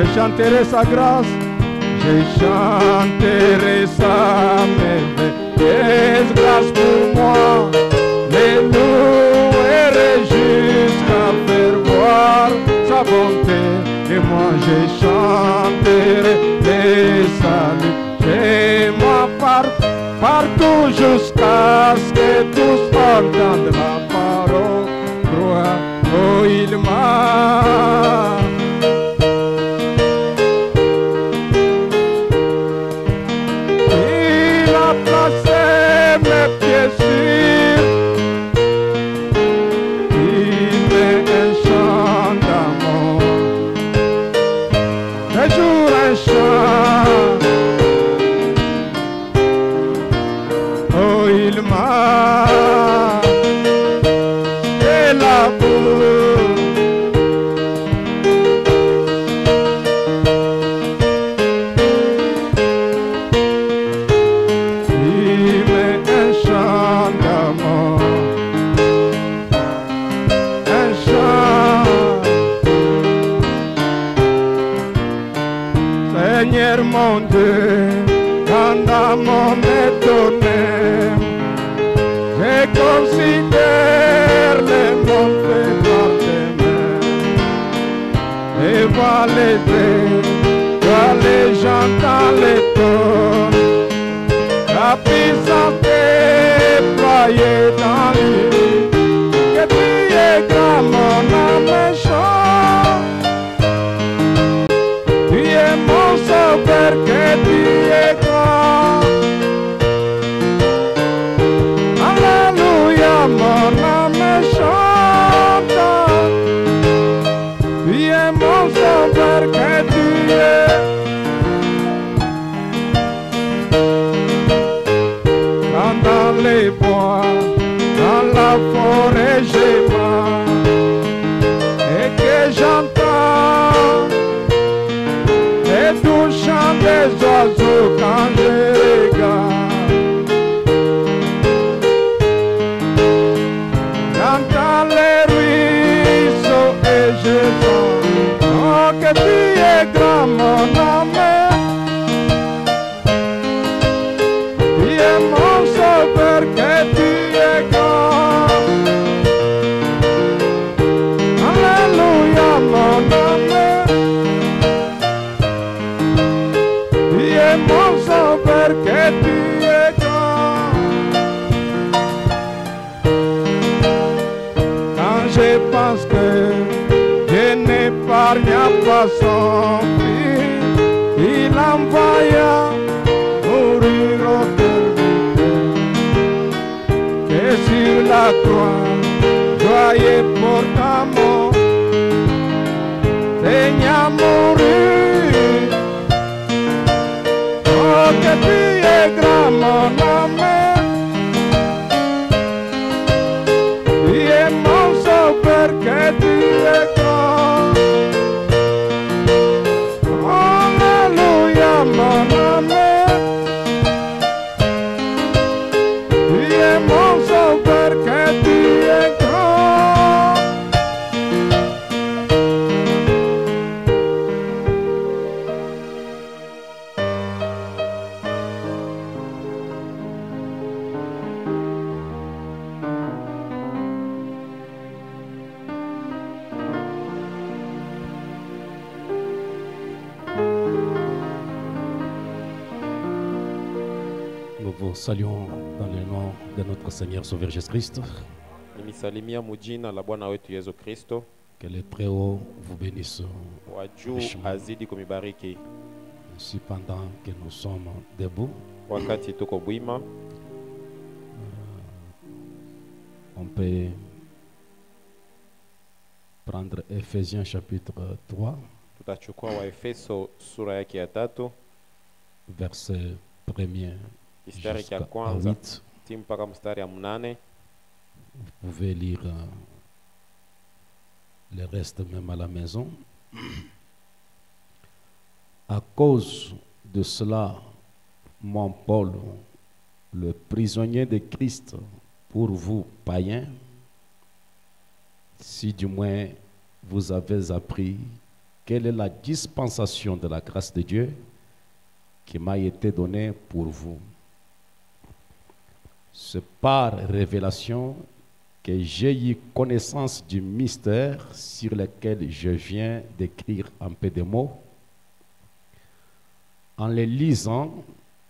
Je chanterai sa grâce, je chanterai sa merveilleuse grâce pour moi. Les louerai jusqu'à faire voir sa bonté. Et moi je chanterai les saluts. Et moi partout jusqu'à ce que tous entendent la parole. Croix, oh il m'a. Il a placé mes pieds sur. Il met un chant d'amour. Un jour un chant. Oh il m'a. Et la boue. Il met un chant d'amour. Un chant. Seigneur mon Dieu, quand à mon étonné, je considère les montées par tes mains. Et vois les deux, vois les gens dans les tonnes, la puissance déployée dans l'île. Que tu es grand, mon âme chante. Tu es mon sauveur, que tu es grand. Alléluia, mon âme chante. Tu es mon sauveur, que tu es. Quand dans les bois, dans la forêt, je marche et que j'entends les doux chants des oiseaux quand je regarde. J'entends les ruisseaux et je sens oh, que tu es grand, mon âme. Tu es mon sauveur, que tu es grand. Alléluia, mon âme. Tu es mon sauveur, que tu es grand. Quand je pense que je n'épargna pas son fils, il envoya mourir au cœur. Et sur la croix, joyeux pour ta mort, Seigneur mourir. Oh, que tu es grand, mon âme. Tu es mon sauveur, que tu es grand. Alléluia, mon âme. Tu es mon sauveur, que tu es grand. Nous vous saluons dans le nom de notre Seigneur Sauveur Jésus-Christ. Nimesalimia mujina la Bwana wetu Yesu Kristo. Que le Très-Haut vous bénisse. Wa juu azidi kumibariki. Ainsi, pendant que nous sommes debout, Wakati tuko bwima, on peut prendre Ephésiens chapitre 3, tutachukua Waefeso sura yake ya 3 verset 1er kistari cha jusqu'à kwanza 8. timu mpaka mstari ya 8. Vous pouvez lire le reste même à la maison. À cause de cela, mon Paul, le prisonnier de Christ, pour vous, païens, si du moins vous avez appris quelle est la dispensation de la grâce de Dieu qui m'a été donnée pour vous. C'est par révélation que j'ai eu connaissance du mystère sur lequel je viens d'écrire un peu de mots. En les lisant,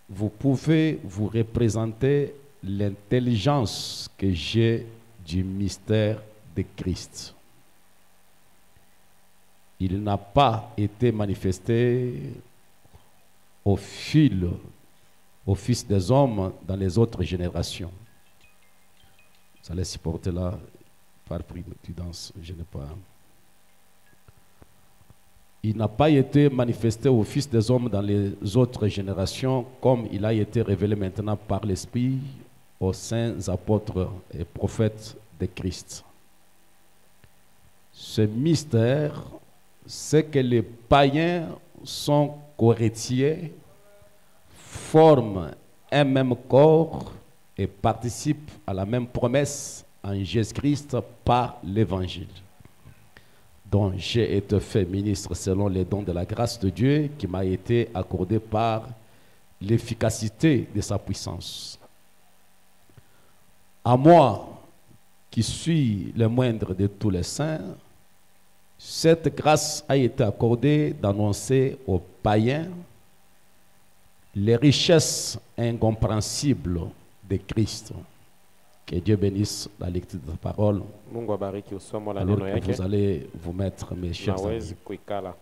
vous pouvez vous représenter l'intelligence que j'ai du mystère de Christ. Il n'a pas été manifesté au Fils des hommes dans les autres générations. Vous allez supporter là, par prudence, je n'ai pas. Il n'a pas été manifesté au Fils des hommes dans les autres générations, comme il a été révélé maintenant par l'Esprit aux saints apôtres et prophètes de Christ. Ce mystère, c'est que les païens sont co-héritiers, forment un même corps et participent à la même promesse en Jésus-Christ par l'Évangile, dont j'ai été fait ministre selon les dons de la grâce de Dieu qui m'a été accordé par l'efficacité de sa puissance. À moi, qui suis le moindre de tous les saints, cette grâce a été accordée d'annoncer aux païens les richesses incompréhensibles de Christ. Que Dieu bénisse la lecture de la parole. Mungu abariki usomo la Alors neno que yake. vous allez vous mettre, mes chers Nawezi amis. kuikala.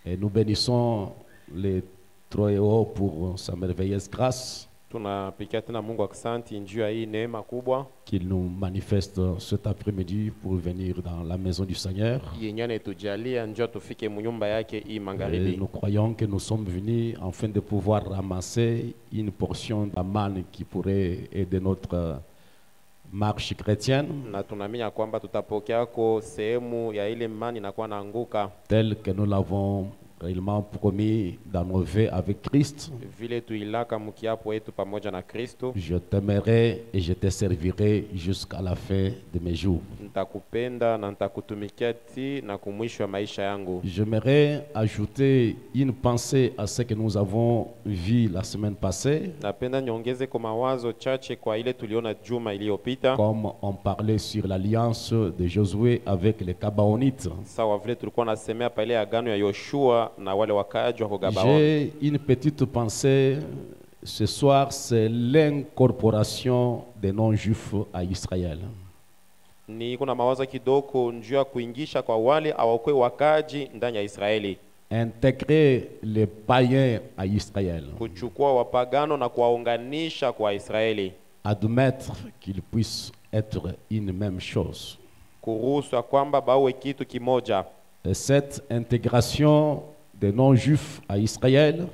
Et nous bénissons les très hauts pour sa merveilleuse grâce Tunapikia tena Mungu aksanti njuu ya hii neema kubwa qu'il nous manifeste cet après-midi pour venir dans la maison du Seigneur. yenye anatujalia njoo tufike munyumba yake hii Et magharibi. nous croyons que nous sommes venus afin de pouvoir ramasser une portion d'amane qui pourrait aider notre marche chrétienne, Na tunaamini kwamba tutapokeako sehemu ya ile imani inakuwa naanguka telle que nous l'avons réellement promis dans nos vœux avec Christ. vile tuilaka mkiapo wetu pamoja na Kristo. Je t'aimerai et je te servirai jusqu'à la fin de mes jours. Nitakupenda na nitakutumikia ti na kumwisho wa maisha yangu. J'aimerais ajouter une pensée à ce que nous avons vu la semaine passée, Napenda niongeze kwa mawazo chache kwa ile tuliona juma iliyopita. comme on parlait sur l'alliance de Josué avec les Gabaonites. Sawa vile tulikuwa nasemea pale agano ya Yoshua na wale wakaaji wa Gabaoni. J'ai une petite pensée ce soir, c'est l'incorporation des non-juifs à Israël. Ni kuna mawazo kidogo njuu ya kuingisha kwa wale hawakwe wakaaji ndani ya Israeli, Intégrer les païens à Israël. kuchukua wapagano na kuwaunganisha kwa Israeli, Admettre qu'ils puissent être une même chose. kuruhusu ya kwamba bawe kitu kimoja. Et cette intégration des non-juifs à Israël,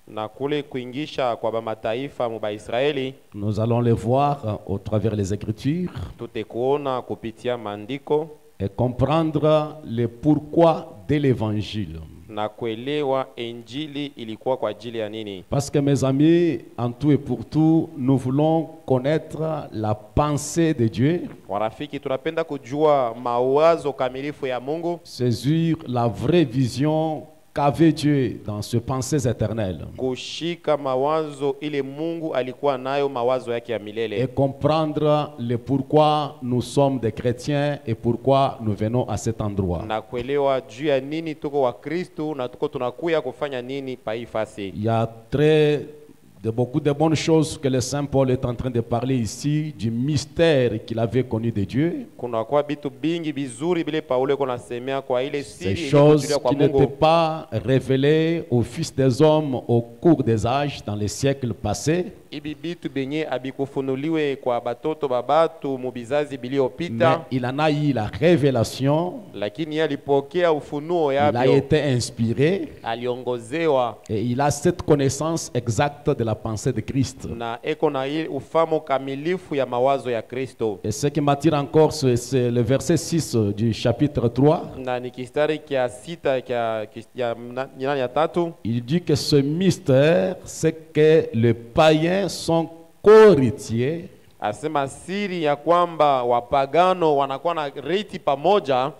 Na kule kuingisha kwa mataifa mu Israeli nous allons le voir au travers les Écritures tutekuona kupitia maandiko et comprendre le pourquoi de l'Évangile. na kuelewa injili ilikuwa kwa ajili ya nini. Parce que mes amis, en tout et pour tout, nous voulons connaître la pensée de Dieu, Warafiki, tunapenda kujua mawazo kamilifu ya Mungu, saisir la vraie vision qu'avait Dieu dans ses pensées éternelles kushika mawazo ile Mungu alikuwa nayo, mawazo yake ya et milele, comprendre le pourquoi nous sommes des chrétiens et pourquoi nous venons à cet endroit. na kuelewa juu ya nini tuko wa Kristo na tuko tunakuya kufanya nini pa hii fasi. Il y a beaucoup de bonnes choses que le Saint Paul est en train de parler ici, du mystère qu'il avait connu de Dieu. Kuna kwa bitu bingi bizuri bile Paulo yuko nasemea kwa ile Ces siri choses iliyokujulia kwa qui n'étaient Mungu, pas révélées aux fils des hommes au cours des âges dans les siècles passés, ibi bitu benye abikufunuliwe kwa batoto babatu mubizazi mais biliyopita, il en a eu la révélation, lakini yeye alipokea ufunuo il a yabyo, été inspiré aliongozewa et il a cette connaissance exacte de la pensée de Christ. na eko na ile ufahamu kamilifu ya mawazo ya Kristo. Et ce qui m'attire encore, c'est le verset 6 du chapitre 3. Na ni kistari kia sita ya tatu, Il dit que ce mystère, c'est que les païens sont co-héritiers, asema siri ya kwamba wapagano wanakuwa na riti pamoja,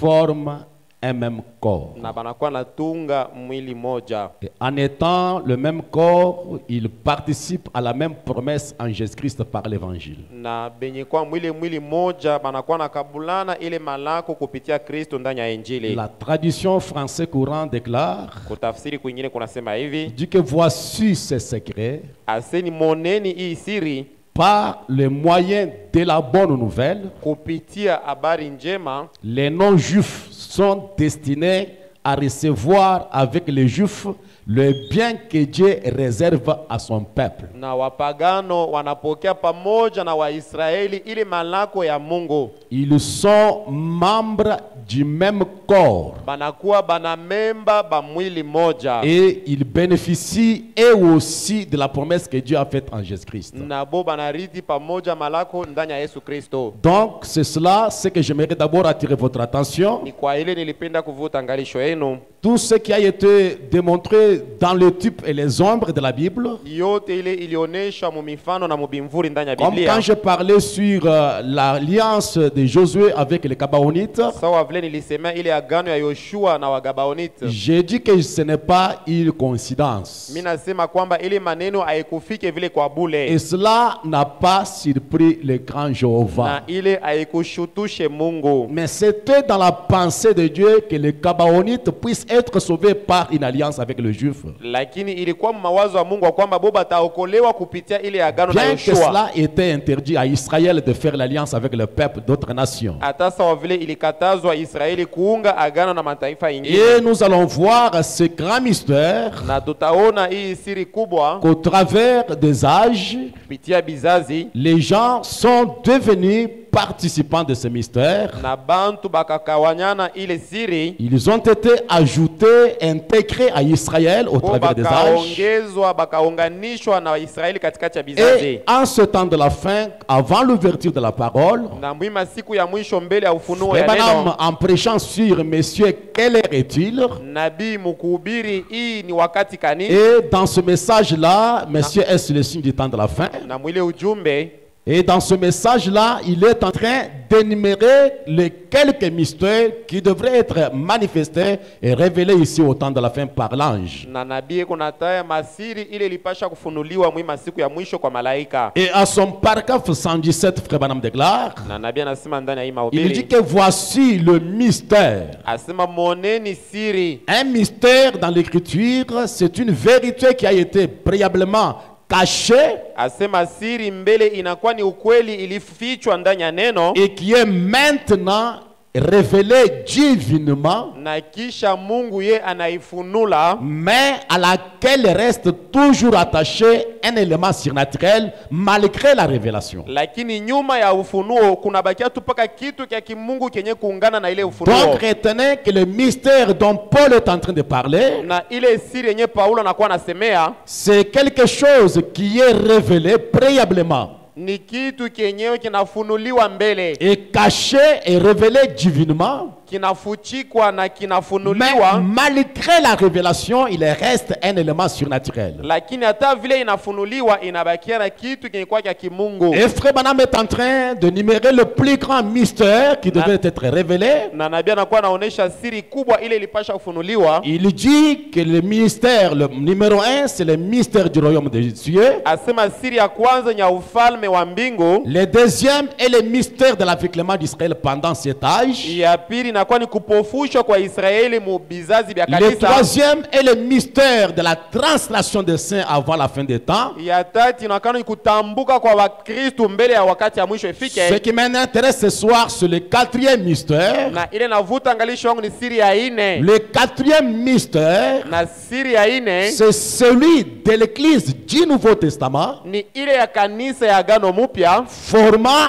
forment un même corps. na banakuwa natunga mwili moja. Et en étant le même corps, ils participent à la même promesse en Jésus-Christ par l'évangile. Na benye kwa mwili moja banakuwa nakabulana ile malako kupitia Kristo ndani ya Injili. La tradition française courante déclare, Kutafsiri kwingine kunasema hivi, dit que voici ces secrets, aseni moneni hii siri par le moyen de la bonne nouvelle, kupitia habari njema. les non-juifs sont destinés à recevoir avec les juifs le bien que Dieu réserve à son peuple. Na wapagano wanapokea pamoja na Waisraeli ile malako ya Mungu. Ils sont membres du même corps Banakuwa banamemba ba mwili moja. et ils bénéficient eux aussi de la promesse que Dieu a faite en Jésus-Christ. Na bo banaridi pamoja malako ndani ya Yesu Kristo. Donc c'est cela, ce que j'aimerais d'abord attirer votre attention. Ni kwa ile nilipenda kuvuta angalisho yenu. Tout ce qui a été démontré dans le type et les ombres de la Bible, Yote ile ilionyesha mu mifano na mubimvuri ndani ya comme Biblia. quand je parlais sur l'alliance de Josué avec les Gabaonites, Sawa vile nilisema ile agano ya Yoshua na Wagabaonite. j'ai dit que ce n'est pas une coïncidence. Mimi nasema kwamba ile maneno haikufike vile kwa bule. Et cela n'a pas surpris le grand Na Jéhovah. ile haikushutushe Mungu. Mais c'était dans la pensée de Dieu que les Gabaonites puissent être sauvés par une alliance avec le Juif. Lakini ilikuwa mawazo ya Mungu wa kwamba boba taokolewa kupitia ile agano na Bien que Yoshua. cela était interdit à Israël de faire l'alliance avec le peuple d'autres nations. Hata sawa vile ilikatazwa Israeli kuunga agano na mataifa Et ingine. nous allons voir ce grand mystère Na tutaona hii siri kubwa qu'au travers des âges, kupitia bizazi les gens sont devenus participants de ce mystère. na bantu bakakawanyana ile siri. Ils ont été ajoutés, intégrés à Israël au Bo travers des âges. bakaongezwa bakaunganishwa na Waisraeli katikati ya bizazi. Et en ce temps de la fin, avant l'ouverture de la parole, Na mwima siku ya mwisho mbele ya ufunuo Frère ya Branham, neno, en prêchant sur Messieurs, quelle heure est-il? nabii mkuhubiri hii ni wakati kani. Et dans ce message-là, Messieurs, est-ce le signe du temps de la fin? Na mwile ujumbe Et dans ce message-là, il est en train d'énumérer les quelques mystères qui devraient être manifestés et révélés ici au temps de la fin par l'ange. na nabii kuna taya masiri ile ilipasha kufunuliwa mwima siku ya mwisho kwa malaika. Et à son paragraphe 117, Frère Branham déclare, Na nabii anasema ndani ya hii il dit mahubiri, que voici le mystère. asema moneni siri. Un mystère dans l'écriture, c'est une vérité qui a été préalablement cachée Asema siri mbele inakuwa ni ukweli ilifichwa ndani ya neno, et qui est maintenant révélée divinement, na kisha Mungu ye anaifunula, mais à laquelle reste toujours attaché un élément surnaturel malgré la révélation. lakini nyuma ya ufunuo kuna bakia tu paka kitu kya kimungu kenye kuungana na ile ufunuo. Donc retenez que le mystère dont Paul est en train de parler, Na ile siri yenye Paulo anakuwa anasemea c'est quelque chose qui est révélé préalablement ni kitu kenyewe kinafunuliwa mbele, et caché et révélé divinement. kinafuchikwa na Mais kinafunuliwa, malgré la révélation, il reste un élément surnaturel. lakini hata vile inafunuliwa inabakia na kitu kenye kwa kya kimungu. Et Frère Branham est en train de numérer le plus grand mystère qui devait être révélé. Na nabii anakuwa anaonesha siri kubwa ile ilipasha kufunuliwa. Il dit que le mystère, le numéro 1, c'est le mystère du royaume de Dieu. Asema siri ya kwanza ni ya ufalme wa mbingu. Le deuxième est le mystère de l'aveuglement d'Israël pendant cet âge. Ya pili inakuwa ni kupofushwa kwa Israeli mu bizazi vya Le kanisa. troisième est le mystère de la translation des saints avant la fin des temps. Ya tatu inakuwa ni kutambuka kwa Wakristo mbele ya wakati ya mwisho Ce ifike. qui m'intéresse ce soir, c'est le quatrième mystère. Na ile navuta angalisho wangu ni siri ya ine. Le quatrième mystère, Na siri ya ine c'est celui de l'Église du Nouveau Testament ni ile ya kanisa ya Agano Mupya formant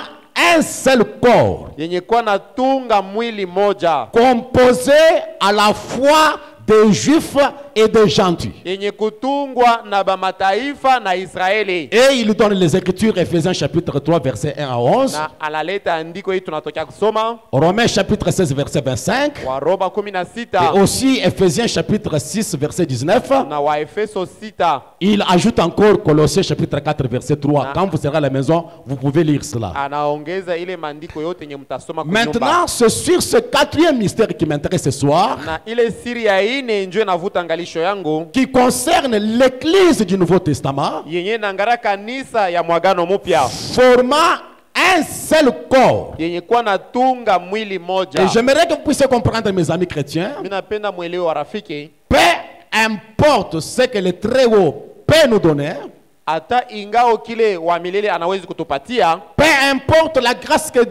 un seul corps, yenye kuwa natunga mwili moja, composé à la fois des Juifs et des gentils. yenye kutungwa na bamataifa na Israeli. Et il donne les Écritures, Ephésiens chapitre 3, verset 1 à 11. Na analeta andiko hii tunatokea kusoma Romains chapitre 16, verset 25. Waroma Et 16 aussi Ephésiens chapitre 6, verset 19. na Waefeso 6. Il ajoute encore Colossiens chapitre 4, verset 3. Na- Quand vous serez à la maison, vous pouvez lire cela. Anaongeza ile maandiko yote yenye mtasoma kwa nyumba. Maintenant, c'est sur ce quatrième mystère qui m'intéresse ce soir, Na ile siri ya ine njoo navuta ngalisho yangu qui concerne l'Église du Nouveau Testament, yenye nangara kanisa ya mwagano mpya formant un seul corps. yenye kuwa natunga mwili moja. Et j'aimerais que vous puissiez comprendre, mes amis chrétiens, Mimi napenda mwelewe wa rafiki, peu importe ce que le Très-Haut peut nous donner, hata ingao kile wa milele anawezi kutupatia, peu importe la grâce que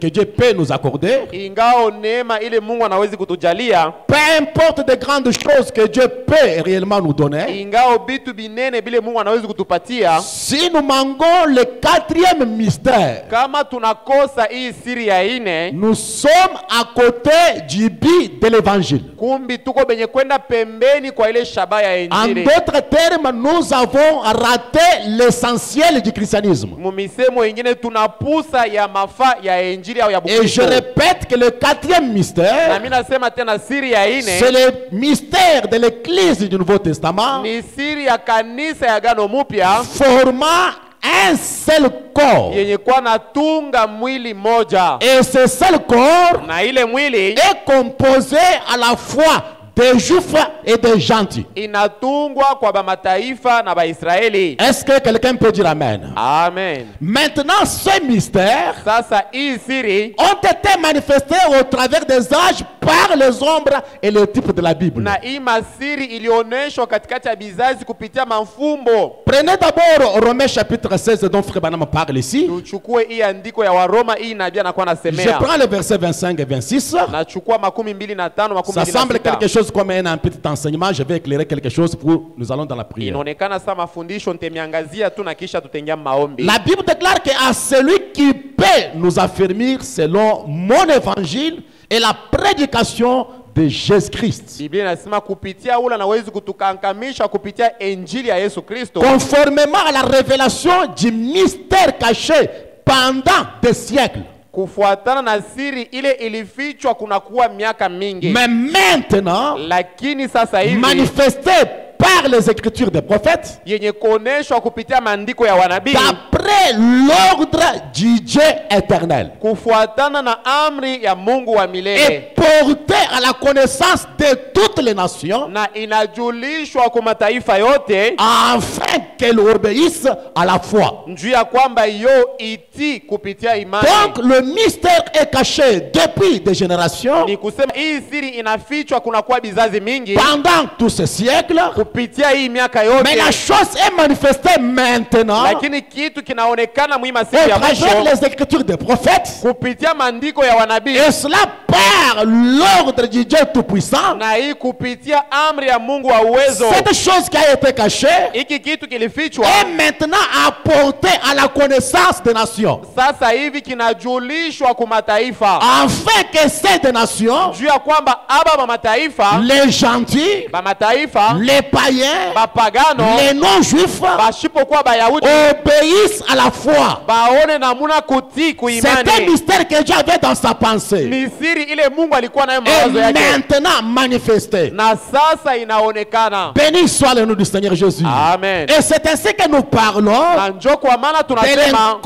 Dieu peut nous accorder, ingao neema ile Mungu anawezi kutujalia, peu importe de grandes choses que Dieu peut réellement nous donner, ingao bitu binene bile Mungu anawezi kutupatia, si nous manquons le quatrième mystère, kama tunakosa hii siri ya ine, nous sommes à côté du but de l'évangile. kumbi tuko benye kwenda pembeni kwa ile shaba ya En injili. d'autres termes, nous avons raté l'essentiel du christianisme. Mumisemo ingine tunapusa ya mafa ya injili au ya Et je Bukristo. répète que le quatrième Na mystère, mimi nasema tena siri ya c'est ine le mystère de l'Église du Nouveau Testament, ni siri ya kanisa ya Agano Mpya formant un seul corps. yenye kuwa natunga mwili moja, Et ce seul corps na ile mwili est composé à la fois des juifs et des gentils. inatungwa kwa bamataifa na Baisraeli. Est-ce que quelqu'un peut dire Amen? Amen. Maintenant, ce mystère Sasa hii siri ont été manifestés au travers des âges par les ombres et les types de la Bible. na hii masiri ilioneshwa katikati ya bizazi kupitia mafumbo. Prenez d'abord Romains chapitre 16 dont Frère Branham parle ici. Tuchukue hii andiko ya Waroma, hii nabii anakuwa Je nasemea. prends le verset 25 et 26. Nachukua 25, Ça semble quelque 26. chose comme un petit enseignement. Je vais éclairer quelque chose pour nous allons dans la prière. Inaonekana sama mafundisho ntemiangazia tu na kisha tutengia maombi. La Bible déclare qu'à celui qui peut nous affermir selon mon évangile et la prédication de Jésus-Christ, Biblia inasema kupitia ule anawezi kutukankamisha kupitia injili ya Yesu Kristo, conformément à la révélation du mystère caché pendant des siècles. kufuatana na siri ile ilifichwa kunakuwa miaka mingi, Mais maintenant, lakini sasa hivi manifesté par les écritures des prophètes, yenye kuoneshwa kupitia maandiko ya wanabii, d'après l'ordre du Dieu éternel, kufuatana na amri ya Mungu wa milele, est porté à la connaissance de toutes les nations, na inajulishwa kwa mataifa yote, afin qu'elles obéissent à la foi. njuu ya kwamba yo iti kupitia imani. Donc le mystère est caché depuis des générations, Ni kusema hii siri inafichwa kunakuwa bizazi mingi pendant tous ces siècles, kupitia hii miaka mais yote, la chose est manifestée maintenant lakini kitu kinaonekana mwima au siku ya travers mwisho les écritures des prophètes, kupitia maandiko ya wanabii, et cela par l'ordre du Dieu Tout-Puissant. na hii kupitia amri ya Mungu wa uwezo. Cette chose qui a été cachée Hiki kitu kilifichwa est maintenant apportée à la connaissance des nations, sasa hivi kinajulishwa kwa mataifa, afin que ces nations, juu ya kwamba aba ba mataifa, les gentils, ba mataifa, les païens, bapagano, les non-juifs, bashipokuwa Bayahudi obéissent à la foi. baone namuna kutii C'est un kuimani. mystère que Dieu avait dans sa pensée, Ni siri ile Mungu alikuwa nayo et mawazo yake, maintenant manifesté. na sasa inaonekana. Béni soit le nom du Seigneur Jésus. Amen. Et c'est ainsi que nous parlons Na njo kwa maana de tunasema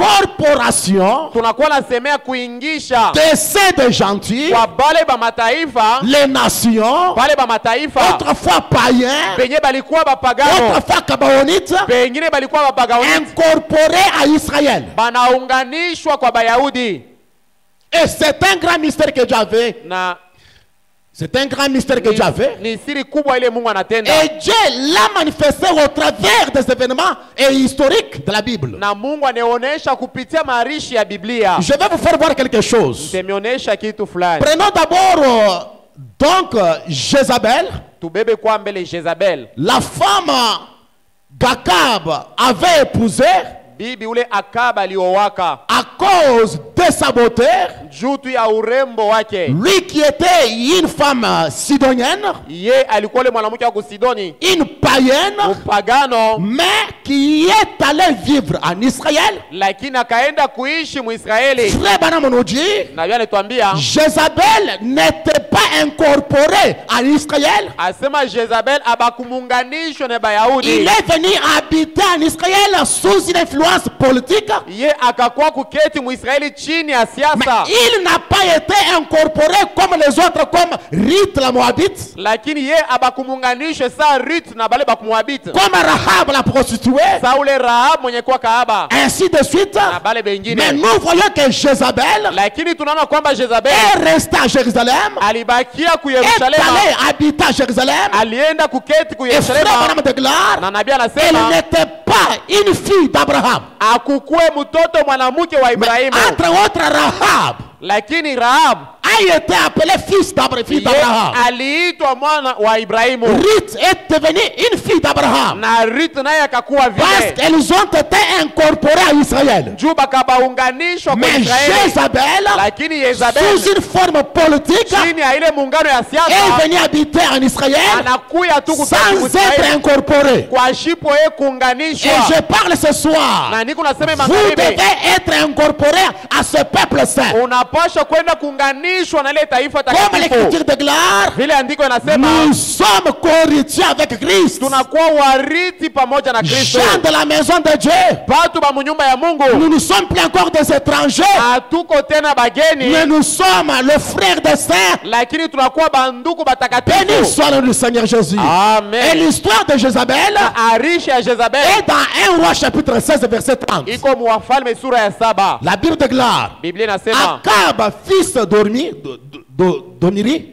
l'incorporation tunakuwa nasemea kuingisha de ces des gentils, kwa bale ba mataifa, les nations, bale ba mataifa autrefois païens, benye balikuwa bapagano, autrefois cabaonites, bengine balikuwa bapagano, incorporés à Israël. banaunganishwa kwa Bayahudi. Et c'est un grand mystère que Dieu avait. Na C'est un grand mystère que Dieu avait. ni siri kubwa ile Mungu anatenda, Et Dieu l'a manifesté au travers des événements et historiques de la Bible. na Mungu anaonesha kupitia maarishi ya Biblia. Je vais vous faire voir quelque chose. Temeonesha kitu fulani. Prenons d'abord Jézabel, Tubebe kwa mbele Jezabel, la femme qu'Akab avait épousée bibi ule Akaba aliowaka à cause de sa beauté, juu tu ya urembo wake. lui qui était une femme sidonienne, Ye alikuwa ule mwanamke wa Kusidoni, une païenne, mpagano, mais qui est allé vivre en Israël. lakini akaenda kuishi Muisraeli. Frère Branham nous dit, Na yeye anatuambia Jézabel n'était pas incorporée en Israël. asema Jezabel abakumuunganishwa na Bayahudi. Il est venu habiter en Israël sous une influence politique, Ye akakuwa kuketi Muisraeli chini ya mais siasa, il n'a pas été incorporé comme les autres, comme Ruth la Moabite, lakini ye abakumuunganishwe saa Ruth na bale bakumwabiti, comme Rahab la prostituée, saa ule Rahab mwenye kuwa kahaba ainsi de suite. na bale Mais bengine. nous voyons que Jézabel Lakini tunaona kwamba Jezabel est resté à Jérusalem, alibakia ku est Yerusalema, allé habiter à Jérusalem. alienda kuketi ku Et frère Yerusalema, Branham déclare, na nabii elle anasema n'était pas une fille d'Abraham. akukue mtoto mwanamke wa Ibrahimu, Entre autres, Rahab lakini Rahab a été appelée fils ye d'Abraham. aliitwa mwana wa Ibrahimu, Ruth est devenue une fille d'Abraham na Ruth naye akakuwa parce vile qu'elles ont été incorporées à Israël. juu bakabaunganishwa kwa Mais Israeli. Jézabel, Lakini Yezabel sous une forme politique, chini ya ile muungano ya est siasa venue habiter en Israël anakuya tu kuketi sans être Israeli incorporée. kwa shipo ye Et kuunganishwa. je parle ce soir. Na niko nasema Vous magharibi, devez être incorporé à ce peuple saint. unapaswa kwenda kuunganishwa na ile taifa Comme takatifu. l'Écriture déclare, Vile andiko inasema nous sommes co-héritiers avec Christ. tunakuwa warithi pamoja na Kristo. Gens de la maison de Dieu. Batu ba munyumba ya Mungu, Nous ne sommes plus encore des étrangers, hatuko tena bageni, mais nous sommes le frère des saints. lakini tunakuwa banduku Béni batakatifu. soit le nom du Seigneur Jésus. Et Amen. l'histoire de Jézabel Na arishi ya Jezabel est dans 1 Roi chapitre 16 verset 30. iko muwafalme sura ya 7. La Bible déclare, Biblia inasema Akab, fils d'Omiri,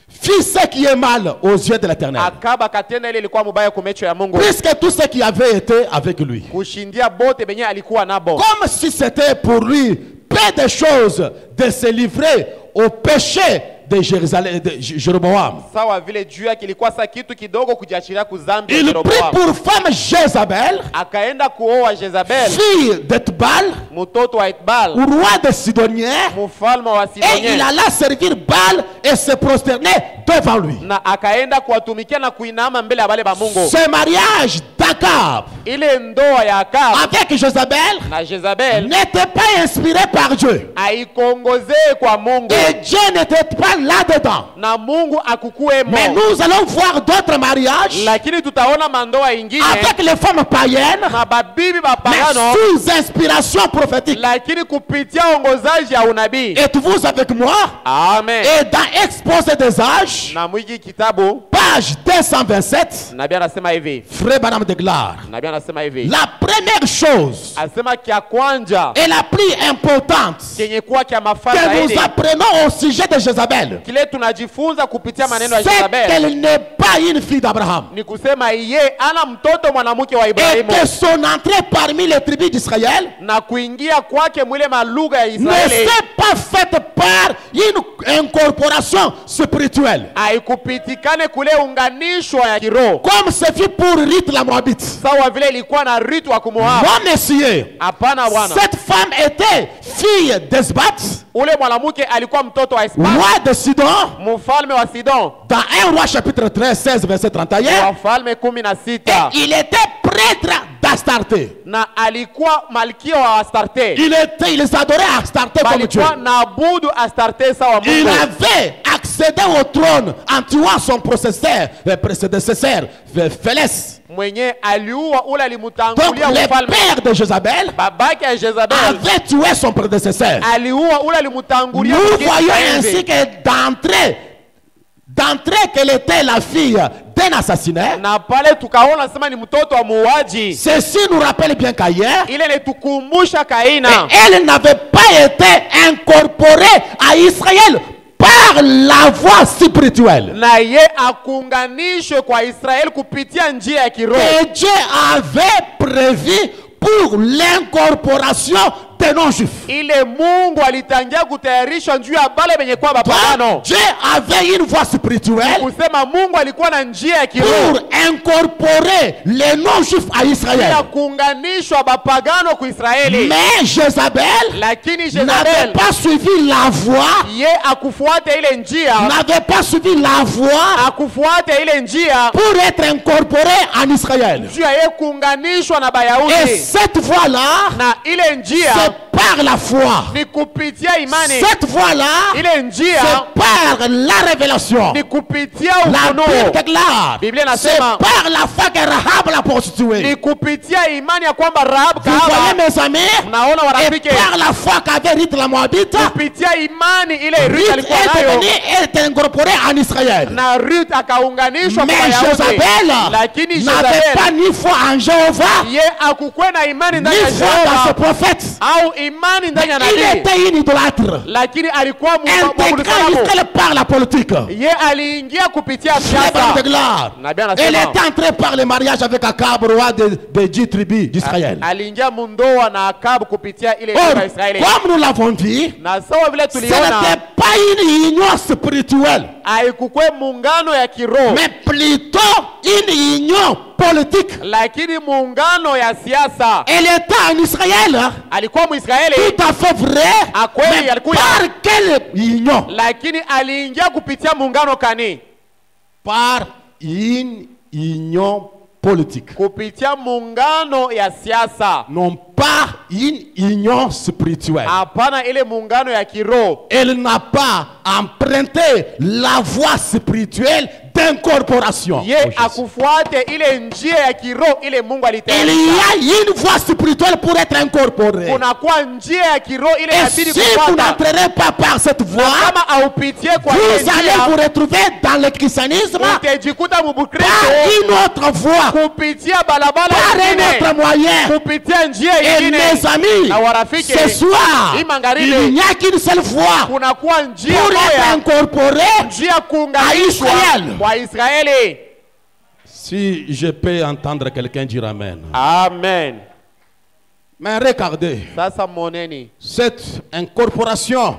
fit ce qui est mal aux yeux de l'Éternel, Akaba katenda ile ilikuwa mubaya kumecho ya Mungu, puisque tout ce qui avait été avec lui. kushindia bote benye alikuwa nabo, Comme si c'était pour lui peu de choses de se livrer au péché de Jérusalem, de Jéroboam. sawa vile juu yake ilikuwa sa kitu kidogo kujiachilia kuzambi ya Il prit Yeroboamu. pour femme Jézabel, Akaenda kuoa Jezabel, fille d'Etbal, mtoto wa Itbal, roi des Sidoniens, mfalme wa et il Sidonien, alla servir Baal et se prosterner devant lui. na akaenda kuwatumikia na kuinama mbele ya bale ba Mungu. Ce mariage d'Akab Ile ndoa ya Akab avec Jézabel na Jezabel n'était pas inspiré par Dieu. haikongozee kwa Mungu, Et Dieu n'était pas là-dedans. na Mungu akukuemo. Mais nous allons voir d'autres mariages Lakini tutaona mandoa ingine avec les femmes païennes, na babibi mais bapagano, sous inspiration prophétique. lakini kupitia ongozaji ya unabii. Êtes-vous avec moi? Amen. Et dans Exposé des âges, Na mwiki kitabu page 227, nabii anasema hivi, Frère Branham déclare, nabii anasema hivi, la première chose asema kia kwanja et la plus importante kenye kuwa kia mafaa que nous zaidi, apprenons au sujet de Jézabel, kile tunajifunza kupitia maneno ya c'est Jezabel qu'elle n'est pas une fille d'Abraham. ni kusema ye ana mtoto mwanamke wa Et Ibrahimu, que son entrée parmi les tribus d'Israël na kuingia kwake mwile malugha ya ne Israeli s'est pas faite par une incorporation spirituelle, haikupitikane kule unganishwa ya kiroho comme ce fut pour Ruth la Moabite. sawa vile ilikuwa na ritu wa kumuoa. Non, messieurs, Hapana bwana, cette femme était fille d'Esbat, ule mwanamke alikuwa mtoto wa Ismaili, roi de Sidon, mfalme wa Sidon, dans 1 Roi chapitre 13, 16, verset 31. wafalme 16, Et il était prêtre d'Astarté. na alikuwa malkia wa Astarte. Ils adoraient Astarté comme Dieu. Balikuwa naabudu Astarte sawa Il Mungu. avait accédé au trône en tuant son prédécesseur, Phélès. Mwenye aliua ule Donc alimutangulia le ufalme. père de Jézabel Babake ya Jezabel avait tué son prédécesseur. aliua ule alimutangulia. Nous mwingine voyons enzi. ainsi que d'entrée qu'elle était la fille d'un assassiné. Na pale tukaona sema ni mtoto wa muuaji. Ceci nous rappelle bien qu'ailleurs, Ile ilitukumbusha Kaina, elle n'avait pas été incorporée à Israël par la voie spirituelle. na ye akuunganishwe kwa Israeli kupitia njia ya kiroho. Et Dieu avait prévu pour l'incorporation des non-juifs. ile Mungu alitangia kutayarisha njia ya bale benye kwa bapagano. Donc, Dieu avait une voie spirituelle Kusema Mungu alikuwa na njia ya kiroho pour incorporer les non-juifs à ya Israël. kuunganishwa bapagano ku Israeli. Mais Jézabel Lakini n'avait Jezabel pas suivi la voie, ye akufuata ile njia, n'avait pas suivi la voie akufuata ile njia pour être incorporé en Israël. njia ye kuunganishwa na Et Bayahudi, cette voie-là, na ile njia c'est par la foi. ni kupitia imani. Cette voie-là, Ile njia c'est par la révélation. ni kupitia La Bible ufunuo. déclare, Biblia c'est inasema par la foi que Rahab l'a prostituée. ni kupitia imani ya kwamba Rahab Vous voyez kahaba, mes amis, mnaona et warafiki, par la foi qu'avait Ruth la Moabite, kupitia imani ile Ruth Ruth alikuwa est nayo, devenue est incorporée en Israël. na Ruth akaunganishwa kwa Mais Wayahudi. Jézabel Lakini n'avait Jezabel pas ni foi en Jéhovah, ye akukwe na imani ni ndani ya foi dans ses Jehova prophètes. au imani ndani ya Il nabii, était une idolâtre, lakini alikuwa intégré mwabudu à sanamu. Israël par la politique. Ye aliingia kupitia La Bible siasa. déclare, Nabii elle anasema est entrée par le mariage avec Akab, roi des 10 tribus d'Israël. aliingia mundoa na Akabu kupitia ile Or, nchi ya Israeli. comme nous l'avons dit, Na sawa vile ce tuliona n'était pas une union spirituelle, haikukwe muungano ya kiroho, mais plutôt une union politique. lakini muungano ya siasa. Elle était en Israël, Alikuwa Mwisraeli, tout à fait vrai, Akweli, mais alikuwa. par quelle union? lakini aliingia kupitia muungano kani? Par une union politique. Kupitia muungano ya siasa, Non pas une union spirituelle. hapana ile muungano ya kiroho. Elle n'a pas emprunté la voie spirituelle d'incorporation. Ye au Jésus. akufuate ile njia ya kiroho ile Mungu Il alitayarisha. y a une voie spirituelle pour être incorporé. Kunakuwa njia ya kiroho ile Et inabidi si vous kufuata. n'entrerez pas par cette Na voie, kama aupitie kwa ile vous allez vous njia, retrouver dans le christianisme utajikuta par mubukristo une autre voie, kupitia barabara par un autre nyingine, moyen. kupitia njia Et nyingine. mes amis, Na warafiki, ce soir, hii magharibi, il n'y a qu'une seule voie kunakuwa njia pour être moja, incorporé. njia kuunganishwa Israel. kwa Israeli. Si je peux entendre quelqu'un dire Amen. Amen. Mais regardez, Sasa moneni, cette incorporation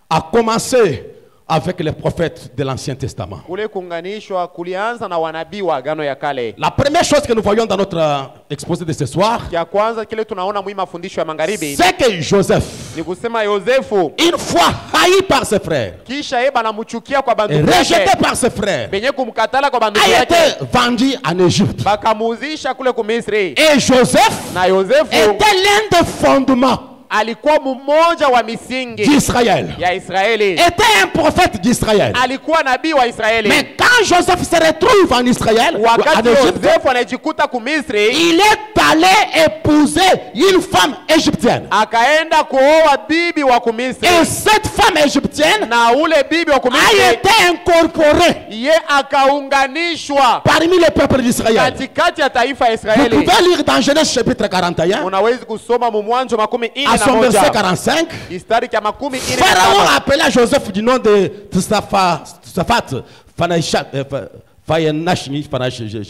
a commencé avec les prophètes de l'Ancien Testament. kule kuunganishwa kulianza na wanabii wa Agano ya Kale. La première chose que nous voyons dans notre exposé de ce soir, Ya kwanza kile tunaona mwi mafundisho ya magharibi c'est que Joseph, ni kusema Yosefu une fois haï par ses frères, kisha yeye banamchukia kwa et bandugu rejeté yake, par ses frères, benye kumkatala kwa bandugu a yake, été vendu en Égypte. bakamuuzisha kule ku Misri. Et Joseph Na Yosefu Était l'un des fondements alikuwa mmoja wa misingi d'Israël, ya Israeli, était un prophète d'Israël. alikuwa nabii wa Israeli. Mais quand Joseph se retrouve en Israël, en Wakati Égypte, Yosefu anajikuta ku Misri, il est allé épouser une femme égyptienne. akaenda kuoa bibi wa ku Misri, Et cette femme égyptienne na ule bibi wa ku a Misri été incorporée ye akaunganishwa parmi les peuples d'Israël. katikati ya taifa ya Vous Israeli. pouvez lire dans Genèse chapitre 41, Unawezi kusoma mu Mwanzo makumi ine à na son verset moja 45. mstari ya makumi ine na Pharaon saba. appela Joseph du nom de Tsafat,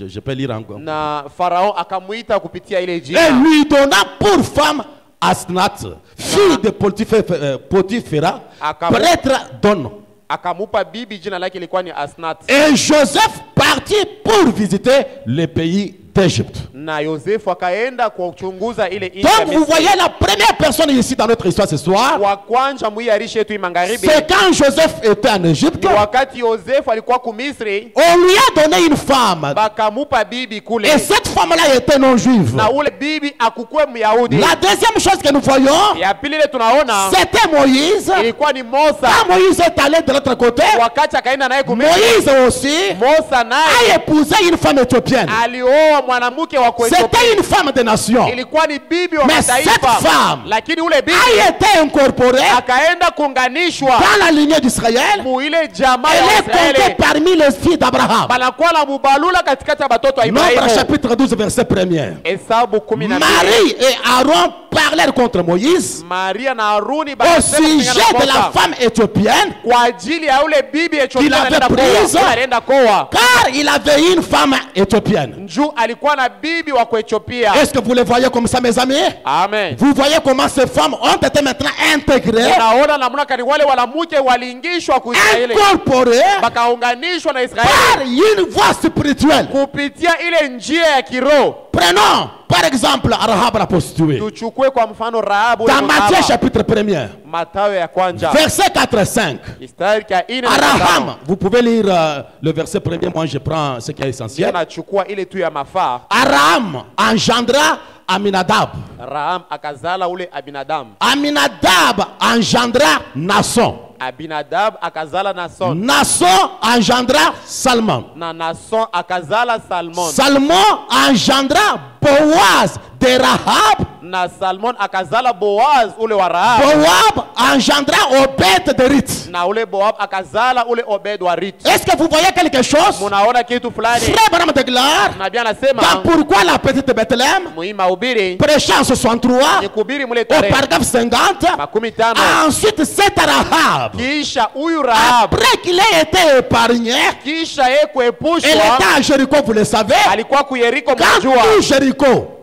je peux lire encore. Na Farao akamwita kupitia ile et jina, lui donna pour femme Asnath, fille de Potiphera, Akam- prêtre d'On. akamupa bibi jina lake ilikuwa ni Asnath. Et Joseph partit pour visiter Le pays d'Égypte. Na Yosefu akaenda kuchunguza ile nchi ya Donc vous Misri. voyez la première personne ici dans notre histoire ce soir, Wa kwanza muiarishe yetu magharibi, c'est quand Joseph était en Égypte, wakati Yosefu alikuwa ku Misri, on lui a donné une femme. bakamupa bibi kule, Et cette femme-là était non juive. na ule bibi akukwe Myahudi. La deuxième chose que nous voyons, Ya pili ile tunaona c'était Moïse. ilikuwa ni Mosa, Quand Moïse est allé de l'autre côté, wakati akaenda naye ku Misri, Moïse aussi Mosa a naye épousé une femme éthiopienne. alioa mwanamke wa Ethiopia. C'était une femme de nation. Ilikuwa ni bibi wa Mais cette mataifa, femme lakini ule bibi a été incorporée akaenda kuunganishwa dans la lignée d'Israël. mu ile jamaa Elle ya est comptée Israeli, parmi les filles d'Abraham. banakuwa na mubalula katikati ya batoto wa Nombre Ibrahimu. chapitre 12 verset 1er. Hesabu 12. Marie et Aaron parlèrent contre Moïse Maria na Haruni au bakasema sujet kupigana de la Mosa femme éthiopienne, kwa ajili ya ule bibi Ethiopia avait anaenda prise. koa, anaenda koa. car il avait une femme éthiopienne. Njuu alikuwa na bibi mabibi wa Ethiopia. Est-ce que vous les voyez comme ça, mes amis? Amen. Vous voyez comment ces femmes ont été maintenant intégrées, Unaona namna kani wale wanamke waliingishwa kwa Israeli. incorporées Bakaunganishwa na par Israeli une voie spirituelle. kupitia ile njia ya kiroho. Prenons par exemple Rahab la prostituée. Tuchukue kwa mfano Rahabu Dans Matthieu Rahaba. chapitre 1er, Mathayo ya kwanza. verset 4 et 5. Mstari ya 4 na Abraham, 5. vous pouvez lire le verset 1er, moi je prends ce qui est essentiel. Nachukua ile tu ya mafaa. Aram engendra Aminadab. Raham akazala ule Abinadam. Aminadab engendra Nason. Abinadab akazala Nason. Nason engendra Salmon. Na Nason akazala Salmon. Salmon engendra Boaz de Rahab. Na Salmon akazala Boaz ule wa Rahab. Boaz engendra Obed de Ruth. Na ule Boaz akazala ule Obed wa Ruth. Est-ce que vous voyez quelque chose? Munaona kitu fulani? Frère Branham déclare, Nabii anasema pourquoi la petite Bethléem, muhimu ubiri prêchant en 63, ni kuhubiri mule au tarehe paragraphe 50, 15. ensuite cette Rahab, Kisha huyu Rahab après qu'il ait été épargné, kisha yeye elle kuepushwa était à Jéricho, vous le savez, alikuwa ku Yeriko quand mnajua. tout Jéricho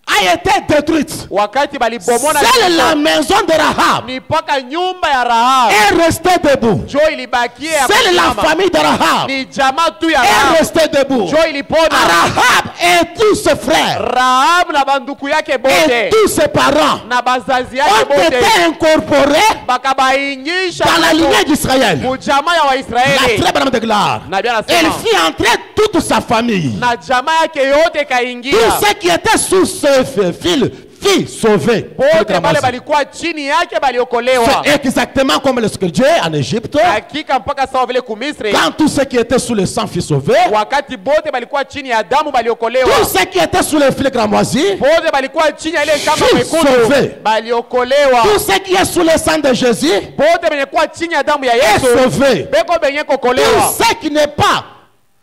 a été détruite, Wakati balibomona seule la maison de Rahab ni paka nyumba ya Rahab est restée debout. jo ilibakia ya Seule la kusimama. famille de Rahab Ni jamaa tu ya est Rahab restée debout. jo ilipona. Rahab et tous ses frères Rahab na banduku yake et bote tous ses parents na bazazi ont yake bote été incorporés bakabaingisha dans la lignée d'Israël. mujamaa ya La Waisraeli. très bonne déclare. Nabii Elle anasema fit entrer toute sa famille. na jamaa yake yote Tous kaingia. ceux qui étaient sous ce fil fit sauver. Bote bale balikuwa chini yake baliokolewa. C'est exactement comme le Dieu en Égypte. Hakika mpaka sawa vile kumisri Quand tous ceux qui étaient sous le sang furent sauvés, wakati bote balikuwa chini ya damu baliokolewa. tous ceux qui étaient sous le fil cramoisi, Bote balikuwa chini ya ile kamba Fils mwekundu sauvé. baliokolewa. tous ceux qui sont sous le sang de Jésus, Bote benye kuwa chini ya damu ya est Yesu sauvé. beko benye Tout kokolewa. ce qui n'est pas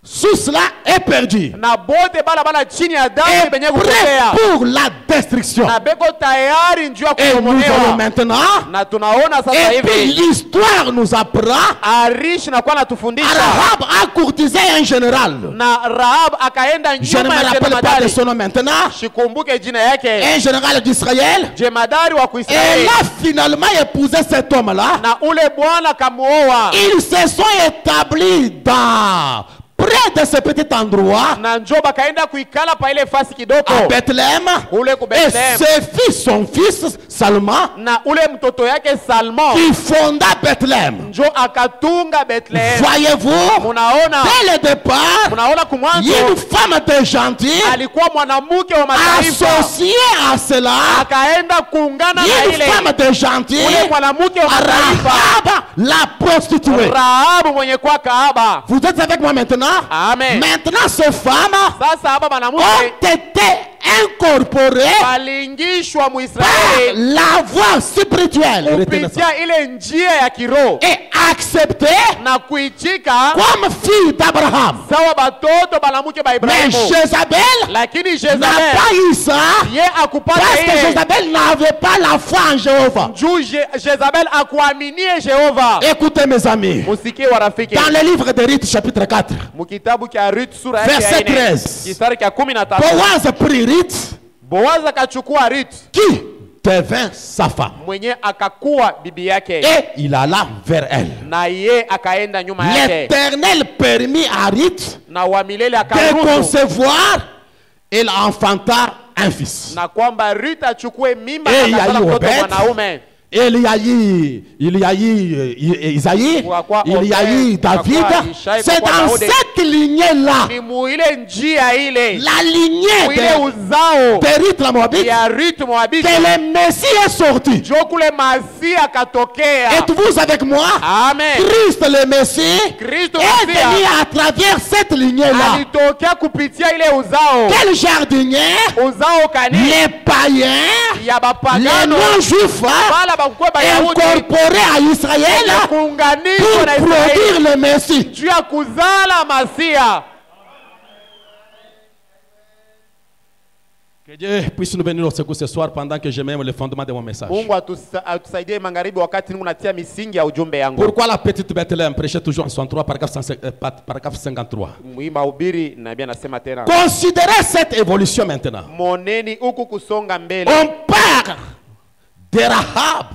sous cela est perdu. Na bote bala chini ya damu Est benye prêt kupotea. pour la destruction. Na beko tayari njoo Et nous allons kuomolewa. maintenant, Na tunaona sasa et puis hivi l'histoire nous apprend, Arish na kwa natufundisha Rahab a courtisé un général. na Rahab akaenda Je ne me nyuma ya rappelle pas de jemadari. son nom maintenant. Shikumbuke jina yake. Un général d'Israël. Jemadari wa Et Kuisraeli. il a finalement épousé cet homme-là. Na ule bwana kamuoa. Ils se sont établis dans près de ce petit endroit Na njoo bakaenda kuikala pa ile fasi kidoko. à Bethléem. Ule ku Et Bethlehem. ses fils, son fils Salman, Na ule mtoto yake Salmon qui fonda Bethléem. njoo akatunga Bethlehem. Voyez-vous, Munaona? dès le départ, Munaona une kumwanzo femme de gentil alikuwa mwanamke wa mataifa. associée à cela, Akaenda kuungana na une ile femme de gentil, ule mwanamke wa mataifa. Rahab, la prostituée. Rahabu mwenye kwa kahaba. Vous êtes avec moi maintenant? Amen. Maintenant, ces femmes Sasa hapa ont mwanamke été incorporées balingishwa par Muisraeli la voie spirituelle. Retenez ça. kupitia ile njia ya kiroho Et acceptées na kuichika comme fille d'Abraham. sawa batoto banamuke ba Mais Ibrahimu. Jézabel Lakini n'a Jezabel pas eu ça ye akupata parce que ile Jézabel n'avait pas la foi en Jéhovah. juu Jezabel akuaminie Jehova. Écoutez mes amis, Musikie wa rafiki, dans le livre de Ruth chapitre 4, mukitabu kya Ruth sura yake Verset ya 4 13. kistari kya 13 Boaz prit Ruth Boaz akachukua Ruth qui devint sa femme mwenye akakuwa bibi yake et il alla vers elle. na ye akaenda nyuma yake L'Éternel permit à Ruth na wa milele de akaruhusu concevoir, il enfanta un fils. na kwamba Ruth achukue mimba Eh, na akazala ya mtoto Obed. mwanaume. Il y a eu Isaïe, il y a eu David. C'est dans cette lignée-là, Ni muile njia ile la lignée muile de uzao Ruth la Moabite, ya Ruth Moabite que le Messie est sorti. jo kule Masia akatokea. Êtes-vous avec moi? Amen. Christ le Messie Kristo est Masia venu à travers cette lignée-là. alitokea kupitia ile uzao Quel jardinier? uzao kani Les païens, ya les bapagano non-juifs, bala bakuwa Bayahudi incorporés à Israël kuunganishwa pour na Israeli produire le Messie. juu ya kuzala Masia. Que Dieu puisse nous bénir au secours ce soir pendant que je mets le fondement de mon message. Mungu atusaidie magharibi wakati ninatia misingi ya ujumbe yangu. Pourquoi la petite Bethléem prêchait toujours en 63 paragraphe 53? Mahubiri nabii anasema tena. Considérez cette évolution maintenant. Moneni huku kusonga mbele. On parle de Rahab,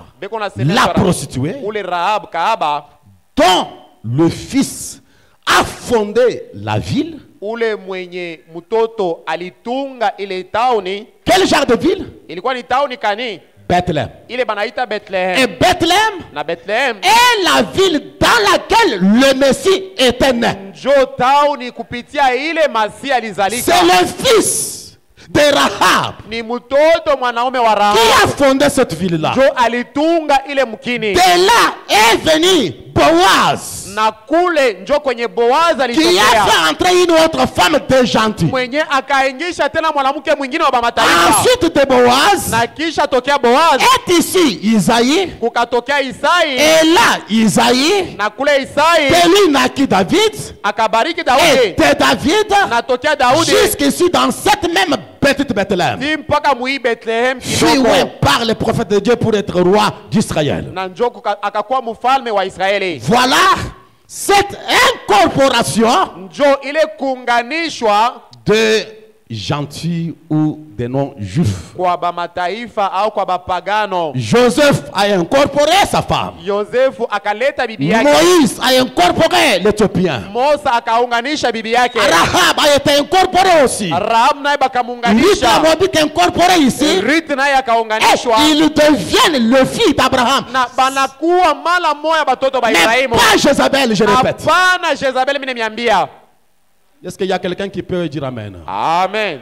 la prostituée, ule Rahab kahaba, dont le fils a fondé la ville. Ule mwenye mtoto alitunga ile tauni. Quel genre de ville? Ilikuwa ni tauni kani? Bethléem. Ile banaita Bethlehem. Et Bethléem na Bethlehem est la ville dans laquelle le Messie était né. Njo tauni kupitia ile Masia alizalika. C'est le fils de Rahab, ni mtoto mwanaume wa Rahab, qui a fondé cette ville-là. Njo alitunga ile mkini. De là est venu Boaz, na kule njo kwenye Boaz alitokea, qui a fait entrer une autre femme de gentil. Mwenye akaingisha tena mwanamke mwingine wa mataifa. Ensuite de Boaz, na kisha tokea Boaz, est ici Isaïe, kukatokea Isai, et là Isaïe, na kule Isai, de lui naquit David, akabariki Daudi, et de David, na tokea Daudi, jusqu'ici dans cette même petite Bethléem, mpaka mui Bethlehem fut par le prophète de Dieu pour être roi d'Israël. Na njo akakuwa mfalme wa Israeli. Voilà cette incorporation njo ile kuunganishwa de gentils ou des non-juifs. Kwa ba mataifa au kwa bapagano. Joseph a incorporé sa femme. Yosefu akaleta bibi yake. Moïse a incorporé l'Éthiopien. Musa akaunganisha bibi yake. Rahab a été incorporé aussi. Rahab naye bakamunganisha. Ruth a été incorporé ici. Ruth naye akaunganishwa. Et ils deviennent le fils d'Abraham. Na banakuwa mala moya batoto ba Ibrahimu. Mais pas Jézabel, je répète. Hapana Jezabel, mimi nimeambia. Est-ce qu'il y a quelqu'un qui peut dire amen? Amen.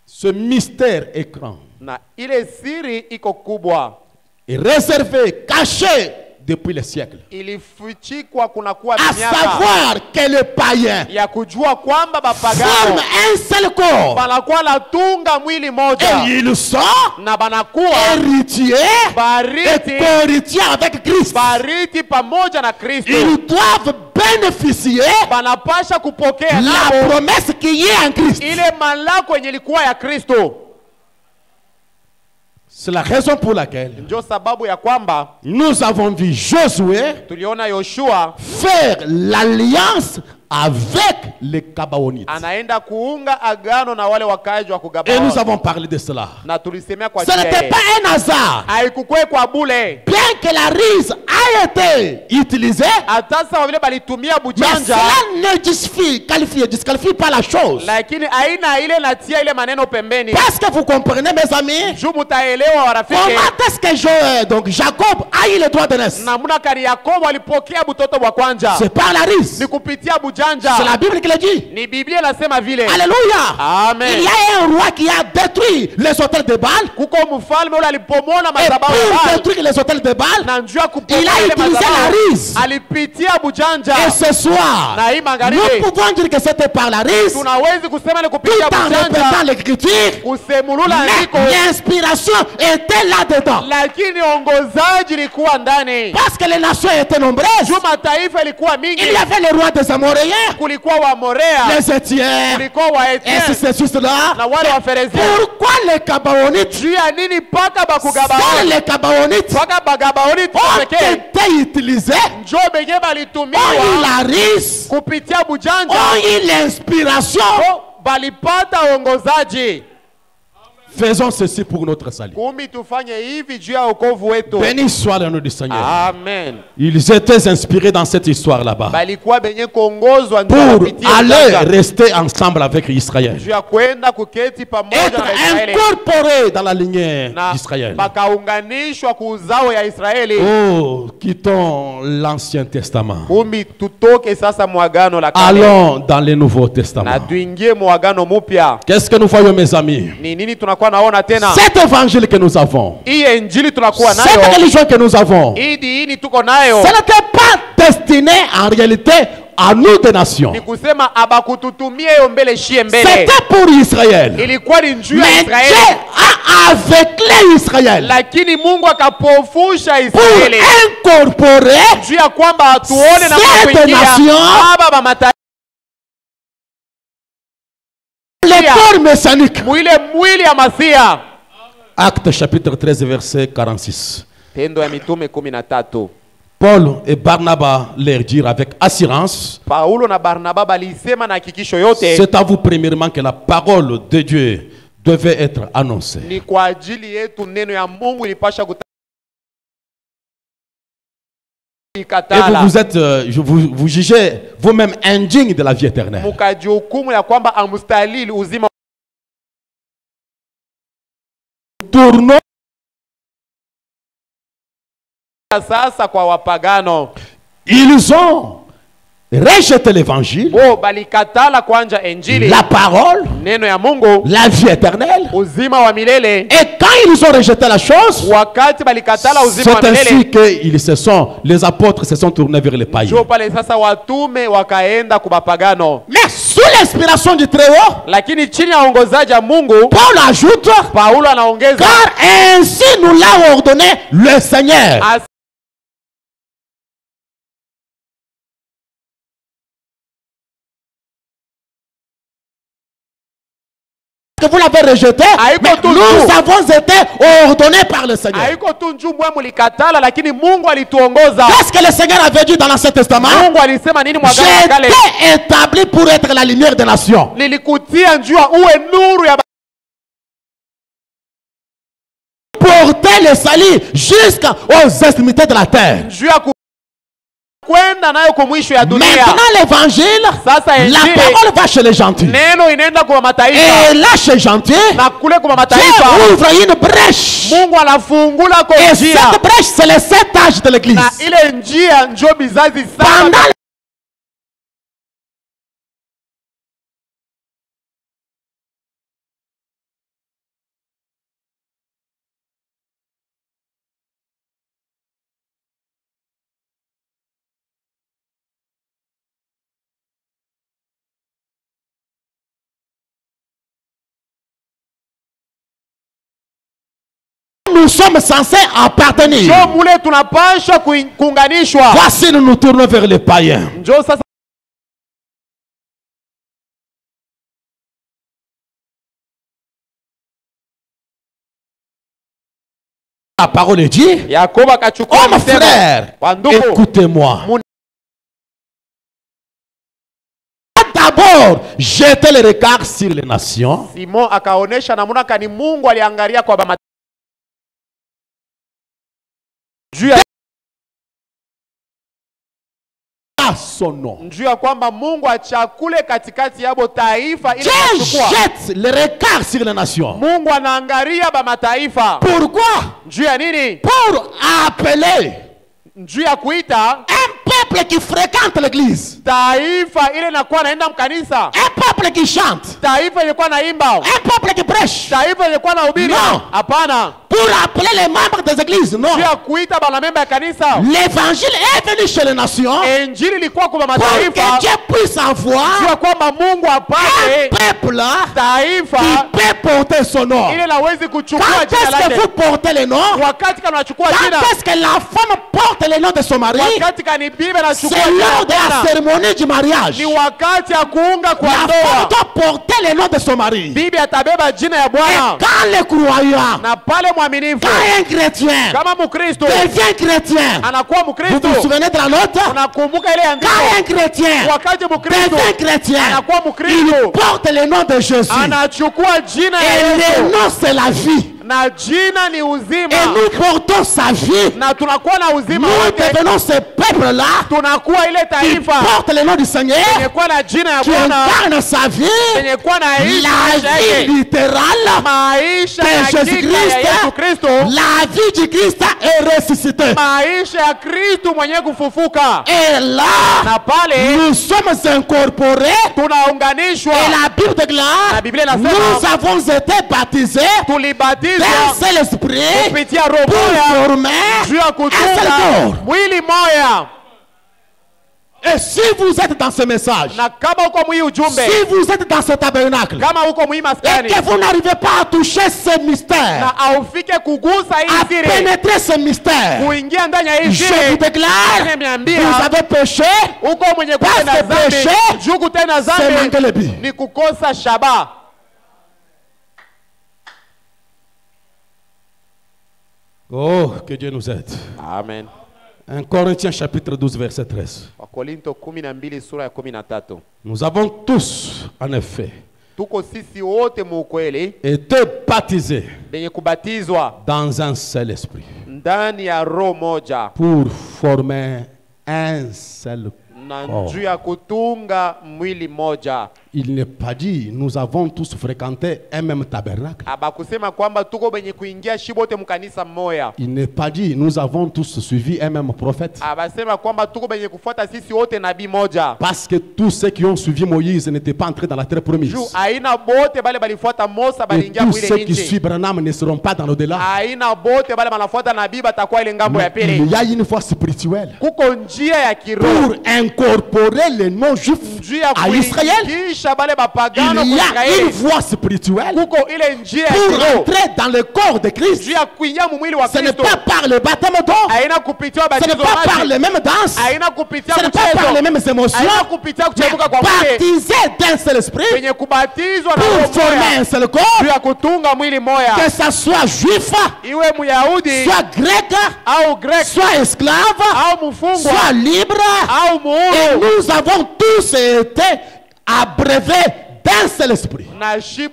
Ce mystère est grand. Na ile siri iko kubwa. Et réservé, caché depuis les siècles. Ilifichikwa kunakuwa à miaka. savoir que les païens ya kujua kwamba bapagano forment un seul corps. Banakuwa natunga mwili moja. Et ils sont na banakuwa héritiers et co-héritiers avec Christ. Bariti pamoja na Kristo. Ils doivent bénéficier banapasha kupokea la promesse qui est en Christ. Ile malako yenye ilikuwa ya Kristo. C'est la raison pour laquelle ndio sababu ya kwamba nous avons vu Josué tuliona Yoshua faire l'alliance avec les Gabaonites. Anaenda kuunga agano na wale wakaji wa Gabaon. Et nous avons parlé de cela. Na tulisemea kwa ce n'était pas un hasard. Haikukwe kwa bule. Bien que la ruse a été utilisée, atasa wale balitumia bujanja. Mais cela ne disqualifie pas la chose. Lakini aina ile natia ile maneno pembeni. Parce que vous comprenez mes amis. Juu mutaelewa warafiki. Comment est-ce que donc Jacob a eu le droit de naître? Namuna kani Yakobo alipokea butoto wa kwanza. C'est par la ruse. Ni kupitia bujanja. C'est la Bible qui le dit. Ni Biblia inasema vile. Alléluia. Amen. Il y a un roi qui a détruit les hôtels de Baal. Kuko mfalme ule alipomona madhabahu ya Baal. Et pour détruire les hôtels de Baal, na njua il a utilisé la ruse. Alipitia bujanja. Et ce soir, na hii magharibi, nous pouvons dire que c'était par la ruse. Tunawezi kusema ni kupitia bujanja. Tout en répétant l'écriture. Kusemulula andiko. L'inspiration était là-dedans. Lakini ongozaji likuwa ndani. Parce que les nations étaient nombreuses. Juu mataifa ilikuwa mingi. Il y avait le roi des Amoréens. Kulikuwa wa Morea. Les Étiens. Kulikuwa wa Étiens. Et c'est juste là. Na wale wa Phéréziens. Pourquoi les Gabaonites? Juu ya nini paka bakugabaoni? Seuls les Gabaonites. Paka bagabaoni ont été utilisés. Njoo benye balitumiwa. Ont eu la ruse. Kupitia bujanja. Ont eu l'inspiration. Balipata ongozaji. Faisons ceci pour notre salut. Béni soit le nom du Seigneur. Amen. Ils étaient inspirés dans cette histoire là-bas pour aller rester ensemble avec Israël. Être incorporés dans la lignée d'Israël. Oh, quittons l'Ancien Testament. Allons dans le Nouveau Testament. Qu'est-ce que nous voyons, mes amis? Cet évangile que nous avons, cette religion que nous avons, ce n'était pas destiné en réalité à nous des nations. C'était pour Israël. Mais Dieu a aveuglé Israël pour incorporer cette nation, les corps messianique. Mwile mwili ya Masia. Actes chapitre 13 verset 46. Tendo ya mitume 13. Paul et Barnabas leur dirent avec assurance, Paulo na Barnaba balisema na hakikisho yote, c'est à vous premièrement que la parole de Dieu devait être annoncée. Ni kwa ajili yetu neno ya Mungu ilipasha et vous êtes, vous jugez vous-même indigne de la vie éternelle. Tournons sasa kwa wapagano. Ils ont rejeté l'évangile, la parole, neno ya Mungu, la vie éternelle. Uzima wa milele. Et quand ils ont rejeté la chose, c'est ainsi que les apôtres se sont tournés vers les païens. Mais sous l'inspiration du Très-Haut, Paul ajoute, car ainsi nous l'a ordonné le Seigneur. Que vous l'avez rejeté, mais nous avons été ordonnés par le Seigneur. Qu'est-ce que le Seigneur avait dit dans l'Ancien Testament? J'ai été établi pour être la lumière des nations. Porter le salut jusqu'aux extrémités de la terre. Maintenant l'évangile, la parole va chez les gentils. Et là chez les gentils, Dieu ouvre une brèche. Et cette brèche, c'est les 7 âges de l'église. Pendant nous sommes censés appartenir. Voici, nous nous tournons vers les païens. La parole est dit, oh mon frère, écoutez-moi. D'abord, jetez le regard sur les nations. Simon akaonesha namuna kani Mungu aliangalia kwa bama son nom. Njua kwamba Mungu achakule katikati yabo taifa ile kuchukua. Jette le regard sur les nations. Mungu anaangalia ba mataifa. Pourquoi? Njua nini? Pour appeler. Njua kuita un peuple qui fréquente l'église. Taifa ile inakuwa naenda mkanisa. Un peuple qui chante. Taifa ilikuwa naimba. Un peuple qui prêche. Taifa ilikuwa nahubiri. Hapana. Pour appeler les membres des églises, non. L'évangile est venu chez les nations pour que Dieu puisse avoir un peuple qui peut porter son nom. Quand est-ce que vous portez le nom? Quand est-ce que la femme porte le nom de son mari? C'est lors de la cérémonie du mariage. La femme doit porter le nom de son mari. Et quand les croyants, quand un chrétien devient chrétien, vous vous souvenez de la note? Quand un chrétien devient chrétien, il porte le nom de Jésus. Et le nom c'est la vie. Et nous portons sa vie. Nous devenons ce peuple-là qui porte le nom du Seigneur, qui incarne sa vie, la vie littérale de Jésus-Christ. La vie du Christ est ressuscitée. Et là, nous sommes incorporés. Et la Bible déclare, nous avons été baptisés d'un seul esprit pour former un seul corps. Et si vous êtes dans ce message, si vous êtes dans ce tabernacle, et que vous n'arrivez pas à toucher ce mystère, à pénétrer ce mystère, je vous déclare, vous avez péché, parce que péché, c'est manquer le but. Oh, que Dieu nous aide. Amen. 1 Corinthiens chapitre 12 verset 13. Wakorinto 12 sura ya 13. Nous avons tous en effet tuko sisi wote muukweli été baptisés benye kubatizwa dans un seul esprit ndani ya roho moja pour former un seul na njuu ya kutunga mwili moja. Il n'est pas dit nous avons tous fréquenté un même tabernacle. Abakusema kwamba tuko benye kuingia shibote mkanisa moya. Il n'est pas dit nous avons tous suivi un même prophète. Abasema kwamba tuko benye kufuata sisi wote nabii moja. Parce que tous ceux qui ont suivi Moïse n'étaient pas entrés dans la terre promise. Aina bote bale balifuata Musa balingia mwile nje. Tous ceux qui nje. suivent Branham ne seront pas dans l'au-delà. Aina bote bale banafuata nabii batakuwa ile ngambo ya pili. Il y a une foi spirituelle. Kuko njia ya kiroho. Pour incorporer les non-juifs à Israël. Il y a une voie spirituelle pour entrer dans le corps de Christ. Ce n'est pas par le baptême d'eau, ce n'est pas par les mêmes danses, ce n'est pas par les mêmes émotions, baptisé d'un seul esprit pour former un seul corps, que ça soit juif, soit grec, soit esclave, soit libre. Et nous avons tous été abreuvés d'un seul esprit. C'est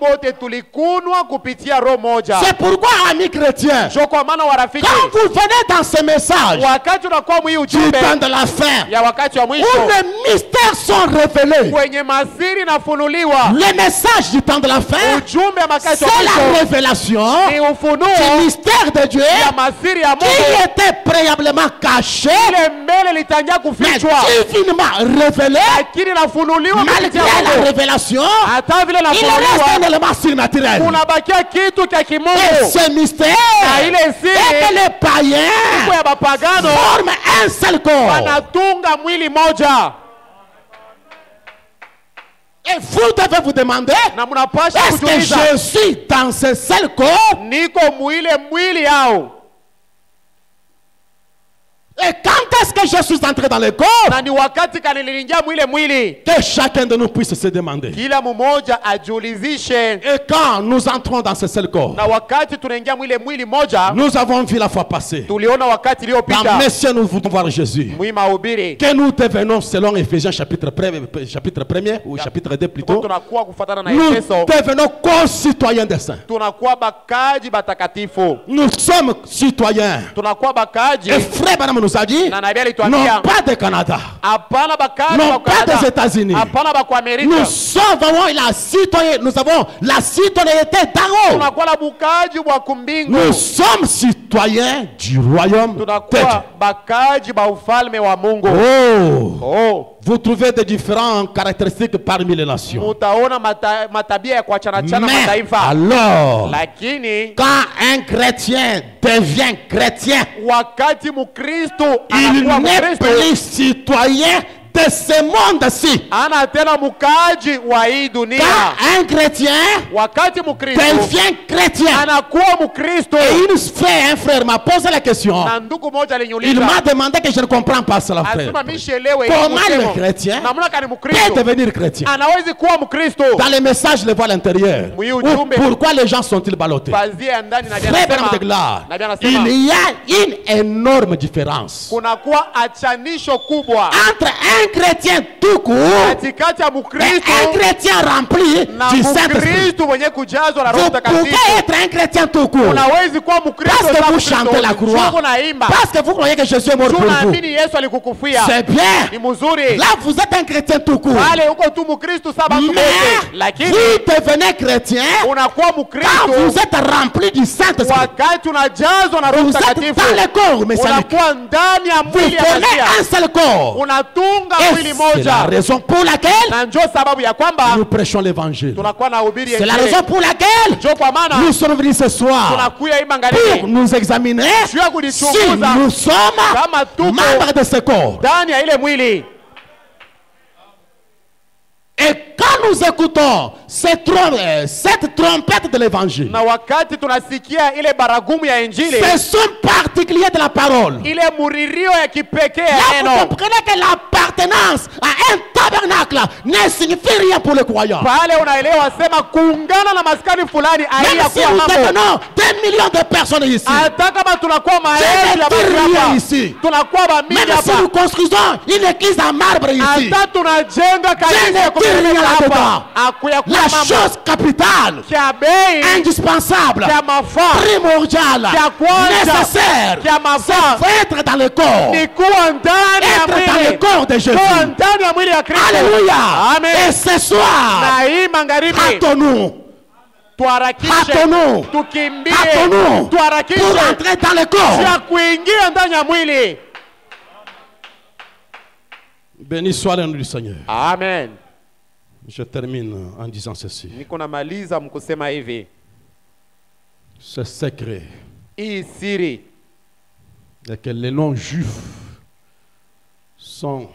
pourquoi, amis chrétiens, quand vous venez dans ce message du temps de la fin, où les mystères sont révélés, le message du temps de la fin, c'est la révélation du mystère de Dieu qui était préalablement caché, mais divinement révélé. Malgré la révélation, il reste un élément surnaturel. Et ce mystère est que les païens forment un seul corps. Et vous devez vous demander, est-ce que je suis dans ce seul corps? Et quand est-ce que je suis entré dans le corps? Que chacun de nous puisse se demander. Et quand nous entrons dans ce seul corps, nous avons vu la fois passée, dans Messieurs nous voulons voir Jésus, que nous devenons selon Ephésiens chapitre 1er ou chapitre 2 plutôt, nous devenons concitoyens des saints. Nous sommes citoyens. Et frère Branham nous a dit, non pas de Canada, non pas des États-Unis, nous avons la citoyenneté d'en haut. Nous sommes citoyens du royaume de Dieu. Oh. Vous trouvez des différentes caractéristiques parmi les nations. Mais alors, quand un chrétien devient chrétien, il n'est plus citoyen de ce monde-ci. Quand un chrétien devient chrétien, et un frère m'a posé la question, il m'a demandé que je ne comprends pas cela, frère. Comment le chrétien peut devenir chrétien? Dans les messages, le voile intérieur, pourquoi les gens sont-ils ballottés? Frère Branham déclare, il y a une énorme différence entre un chrétien tout court et un chrétien rempli du Saint-Esprit. Vous pouvez être un chrétien tout court parce que vous chantez la croix, parce que vous croyez que Jésus est mort pour vous. C'est bien. Là, vous êtes un chrétien tout court. Mais vous devenez chrétien quand vous êtes rempli du Saint-Esprit. Vous êtes dans le corps, mes amis. Vous formez un seul corps. Et c'est la raison pour laquelle nous prêchons l'évangile. C'est la raison pour laquelle nous sommes venus ce soir pour nous examiner si nous sommes membres de ce corps. Et quand nous écoutons cette trompette de l'évangile, na wakati tunasikia ile baragumu ya injili, ce son particulier de la parole, ile muririo ya kipekee ya là neno, vous comprenez que l'appartenance à un tabernacle ne signifie rien pour les croyants. pale unaelewa sema kuungana na maskani fulani Même si kuwa nous mambo. devenons des millions de personnes ici, Hata kama tunakuwa maelfu ya watu hapa, ici, tunakuwa mamia même si hapa, nous construisons une église en marbre ici, hata tunajenga kanisa ya kupeleka hapa, akuyakuwa la mambo chose capitale, kia bei, indispensable, kia mafaa, primordiale, kia kwanza, nécessaire, kia mafaa, c'est être dans le corps, ni kuwa ndani ya être dans le mwili, corps de Jésus. kuwa ndani ya mwili ya Kristo. Alléluia. Amen. Et ce soir, Na hii magharibi hâtons-nous, tuharakishe, hâtons-nous, tukimbie, hâtons-nous pour tuharakishe entrer dans le corps. ya kuingia ndani ya mwili. Béni soit le nom du Seigneur. Amen. Je termine en disant ceci. Niko namaliza mkusema hivi, Ce secret hii siri est que les non-juifs sont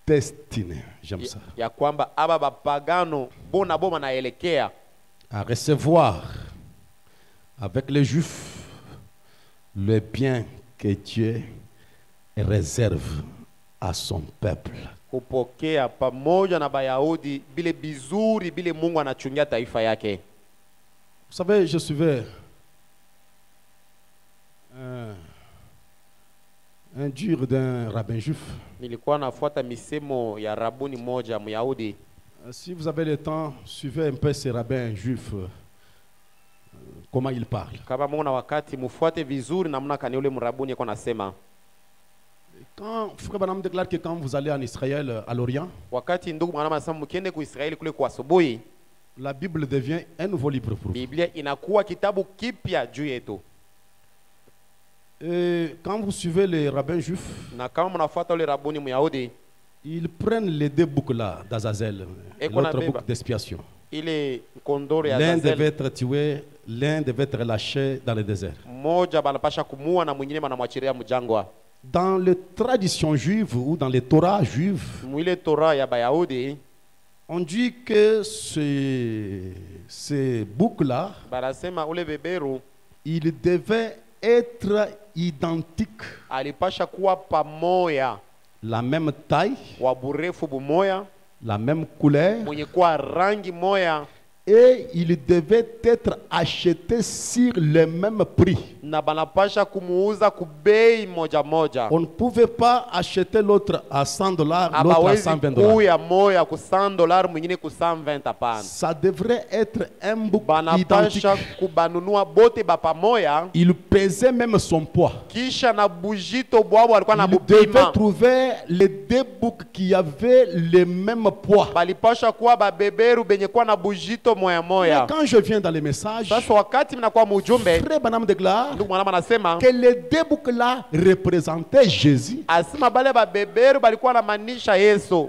destinés, j'aime ça, ya kwamba aba bapagano bona boma naelekea à recevoir avec les juifs le bien que Dieu réserve à son peuple. kupokea pamoja na Bayahudi bile bizuri bile Mungu anachungia taifa yake. Vous savez, je suivais un dur d'un rabbin juif. Nilikuwa nafuata misemo ya rabuni moja Myahudi. Si vous avez le temps, suivez un peu ces rabbins juifs, comment ils parlent. Kama Mungu na wakati mufuate vizuri namna kani ule mrabuni yako nasema. Quand Frère Branham déclare que quand vous allez en Israël, à l'Orient, Wakati ndugu Branham anasema mkiende ku Israeli kule kwa asubuhi, la Bible devient un nouveau livre pour vous. Biblia inakuwa kitabu kipya juu yetu. Et quand vous suivez les rabbins juifs, Na kama mnafuata ule rabuni Myahudi, ils prennent les deux boucs là d'Azazel, Et qu'on l'autre a bouc d'expiation. ile kondoro ya L'un Azazel, devait être tué, l'un devait être lâché dans le désert. mmoja banapasha kumua na mwingine banamwachilia mjangwa. Dans les traditions juives ou dans les Torahs juives, Mwile Torah ya Bayahudi on dit que ces boucs-là, banasema ule beberu ils devaient être identiques, alipasha kuwa pamoja, la même taille, wa burefu bumoya, la même couleur, mwenye kuwa rangi moya, et ils devaient être achetés sur le même prix. na banapasha kumuuza kubei moja moja. On ne pouvait pas acheter l'autre à $100, l'autre à Abawezi $120. kuya moya ku $100 mwingine ku 120 hapana. Ça devrait être un bouc identique. Banapasha kubanunua bote bapa moya, Il pesait même son poids. kisha na bujito bwabo alikuwa na Il devait bupima. trouver les deux boucs qui avaient le même poids. Balipasha kuwa babeberu benye kuwa na bujito moya Mais moya. quand je viens dans les messages, Sasa wakati mnakuwa mujumbe, Frère Branham déclare ndugu mwanama anasema que les deux boucs-là représentaient Jésus. asema bale babeberu balikuwa na manisha Yesu.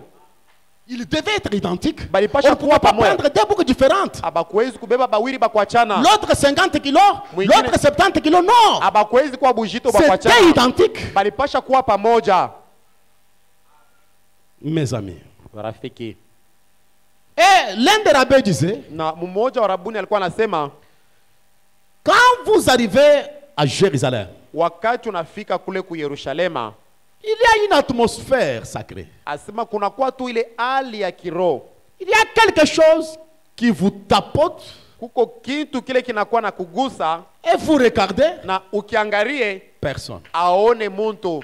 Ils devaient être identiques. On Balipasha ne pouvait kuwa pas pamoja. prendre deux boucs différentes. Abakuwezi kubeba bawili bakuachana. L'autre 50 kilos, Mwingine- l'autre 70 kilos. Non, Abakuwezi kuwa bujito c'était bakuachana. identique. Balipasha kuwa pamoja. Mes amis. Rafiki. Et l'un des rabbins disait, Na mmoja wa rabuni alikuwa anasema quand vous arrivez à Jérusalem, wakati unafika kule ku Yerusalema, il y a une atmosphère sacrée. asema kunakuwa tu ile hali ya kiroho. Il y a quelque chose qui vous tapote Kuko kitu kile kinakuwa na kugusa et vous regardez na ukiangalie personne. aone muntu.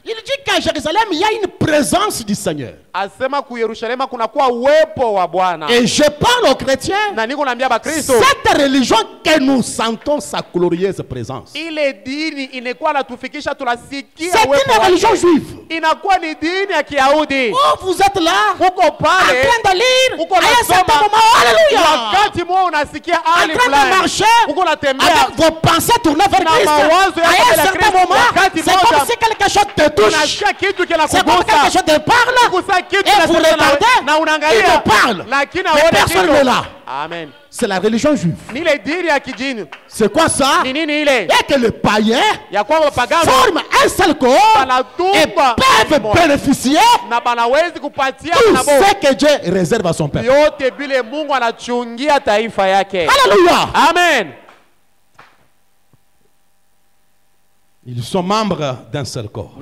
Il dit qu'à Jérusalem, il y a une présence du Seigneur. Asema ku Yerusalema kunakuwa uwepo wa Bwana. Et je parle aux chrétiens, Na niko naambia Bakristo, cette religion que nous sentons sa glorieuse présence, ile dini inakuwa natufikisha tunasikia c'est uwepo une religion wake. juive. Inakuwa ni dini ya Kiyahudi. Oh, vous êtes là, Uko en pale train de lire, uko à un certain nasoma, moment, alléluia, wakati mwa unasikia en hali train de fulani, marcher, uko unatembea avec vos pensées tournées vers na Christ. mawazo À yako un mbele ya certain Kristo, moment, wakati c'est moja, comme si quelque chose te touche. unasikia kitu C'est comme quelque kinakugusa, chose te parle. kugusa kitu Et vous kinasema regardez, na il unaangalia, me parle. lakini Mais aone personne kitu, n'est là. Amen. C'est la religion juive. C'est quoi ça? Et que les païens forment un seul corps et peuvent bénéficier tout ce que Dieu réserve à son peuple. Alléluia. Amen. Ils sont membres d'un seul corps.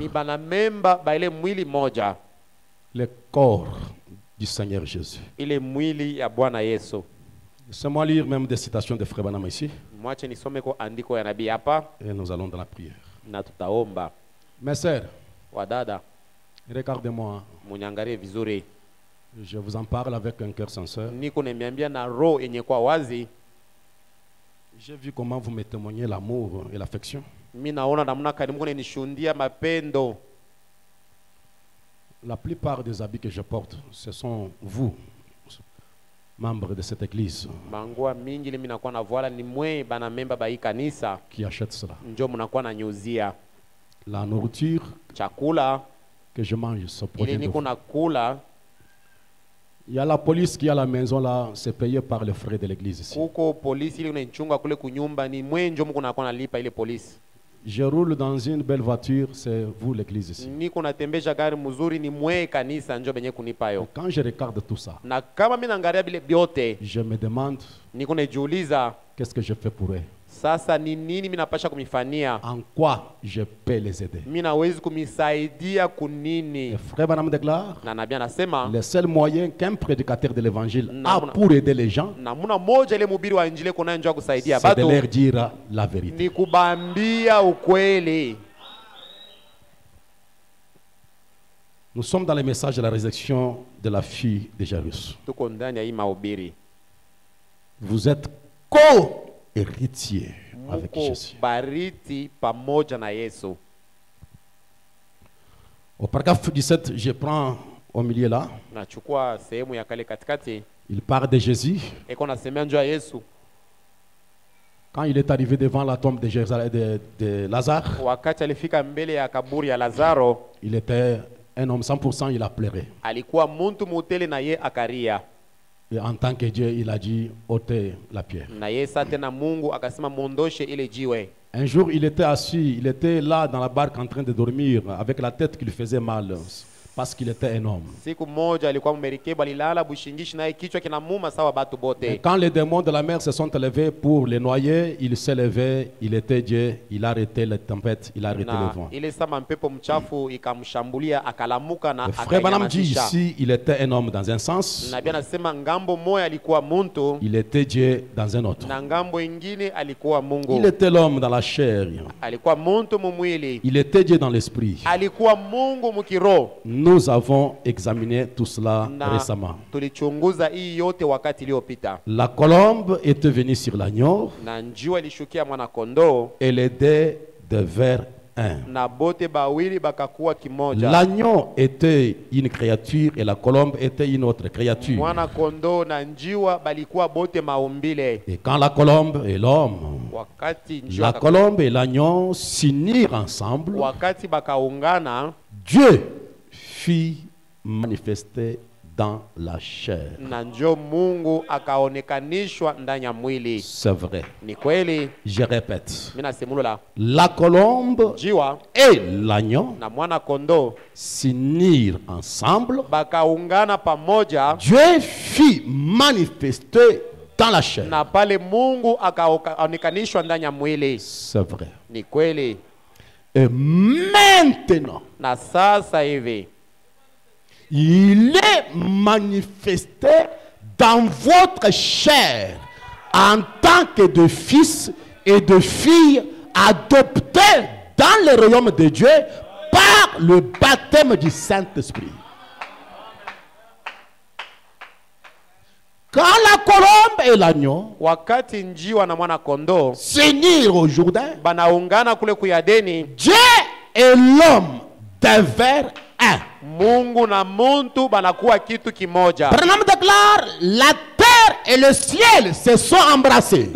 Le corps du Seigneur Jésus. Laissez-moi lire même des citations de Frère Branham ici. Et nous allons dans la prière. Mes sœurs, regardez-moi. Je vous en parle avec un cœur sincère. J'ai vu comment vous me témoignez l'amour et l'affection. La plupart des habits que je porte, ce sont vous, membres de cette église, qui achètent cela. La nourriture que je mange, ce produit de vous. Il y a la police qui est à la maison là, c'est payé par les frais de l'église ici. Je roule dans une belle voiture, c'est vous l'église ici. Quand je regarde tout ça, je me demande qu'est-ce que je fais pour eux. En quoi je peux les aider. Le frère Branham déclare, le seul moyen qu'un prédicateur de l'évangile a pour aider les gens, c'est de leur dire la vérité. Nous sommes dans le message de la résurrection de la fille de Jairus. Vous êtes co-héritier avec Jésus. Au paragraphe 17, je prends au milieu là. Il parle de Jésus. Quand il est arrivé devant la tombe de Lazare, il était un homme 100%, il a pleuré. Et en tant que Dieu, il a dit ôtez la pierre. Un jour, il était assis, il était là dans la barque en train de dormir avec la tête qui lui faisait mal parce qu'il était un homme. Et quand les démons de la mer se sont élevés pour les noyer, il s'est levé, il était Dieu, il a arrêté la tempête, il a arrêté le vent. Le frère Branham dit ici, il était un homme dans un sens, il était Dieu dans un autre. Il était l'homme dans la chair, il était Dieu dans l'esprit. Nous avons examiné tout cela récemment. La colombe était venue sur l'agneau et les deux devinrent un. L'agneau était une créature et la colombe était une autre créature. Et quand la colombe et l'homme, la colombe et l'agneau s'unirent ensemble, Dieu fit manifester dans la chair. C'est vrai. Je répète. La colombe et l'agneau s'unirent ensemble. Dieu fit manifester dans la chair. C'est vrai. Et maintenant, il est manifesté dans votre chair en tant que de fils et de filles adoptés dans le royaume de Dieu par le baptême du Saint-Esprit. Quand la colombe et l'agneau s'unirent au Jourdain, Dieu et l'homme devinrent un. Branham déclare, la terre et le ciel se sont embrassés.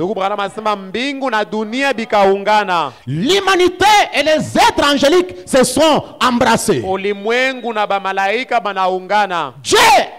L'humanité et les êtres angéliques se sont embrassés. Dieu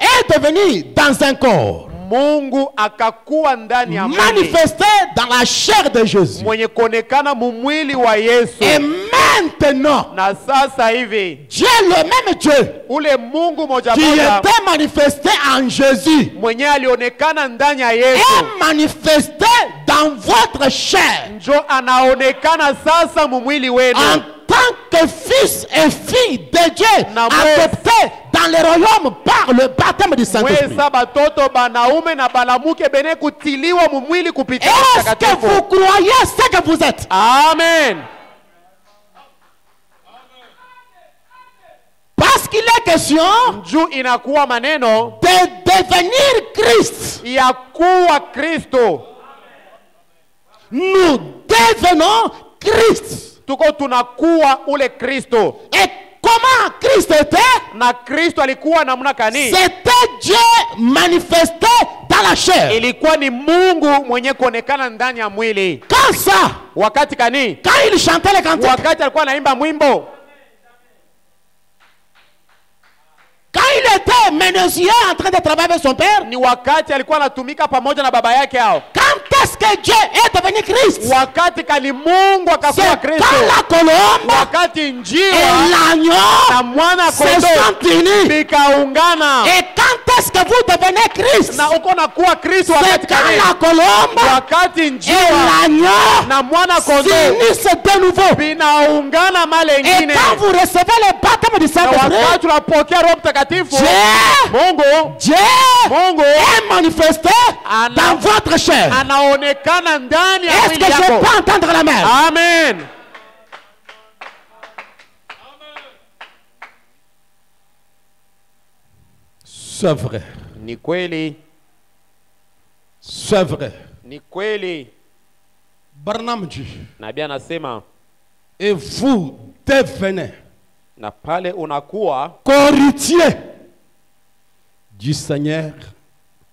est devenu dans un corps. Mungu akakuwa ndani ya mwili. Manifesté dans la chair de Jésus. Mwenye kuonekana mwili wa Yesu. Et maintenant, na sasa hivi, Dieu, le même Dieu, ule Mungu moja qui moja était manifesté en Jésus, mwenye alionekana ndani ya Yesu, est manifesté dans votre chair. Njo anaonekana sasa mwili wenu. En tant que fils et fille de Dieu, adoptés dans le royaume par le baptême du Saint-Esprit. Est-ce que vous croyez ce que vous êtes? Amen. Parce qu'il est question de devenir Christ. Nous devenons Christ. Tuko tunakuwa ule Kristo. Et comment Christ était? Na Kristo alikuwa namna gani? C'était Dieu manifesté dans la chair. Ilikuwa ni Mungu mwenye kuonekana ndani ya mwili. Quand ça? Wakati gani? Quand il chantait les cantiques. Wakati alikuwa anaimba mwimbo. Quand il était menuisier en train de travailler avec son père. Ni wakati alikuwa anatumika pamoja na baba yake hao. Quand est-ce que Dieu est devenu Christ? Wakati kali Mungu akakuwa Kristo. Quand la colombe, wakati njiwa et l'agneau na mwana se sont unis. Bikaungana. Et quand est-ce que vous devenez Christ? Na uko nakuwa Kristo wakati quand la colombe, wakati njiwa et l'agneau na mwana kondoo s'unissent de nouveau. Binaungana male ngine. Et quand vous recevez le baptême du Saint-Esprit, wakati tunapokea Roho Mtakatifu, Dieu est manifesté dans votre chair. Est-ce que je peux entendre la main? Amen. C'est vrai. Ni kweli. C'est vrai. Ni kweli. Branham dit. Nabii anasema, et vous devenez na pale unakuwa co-héritier du Seigneur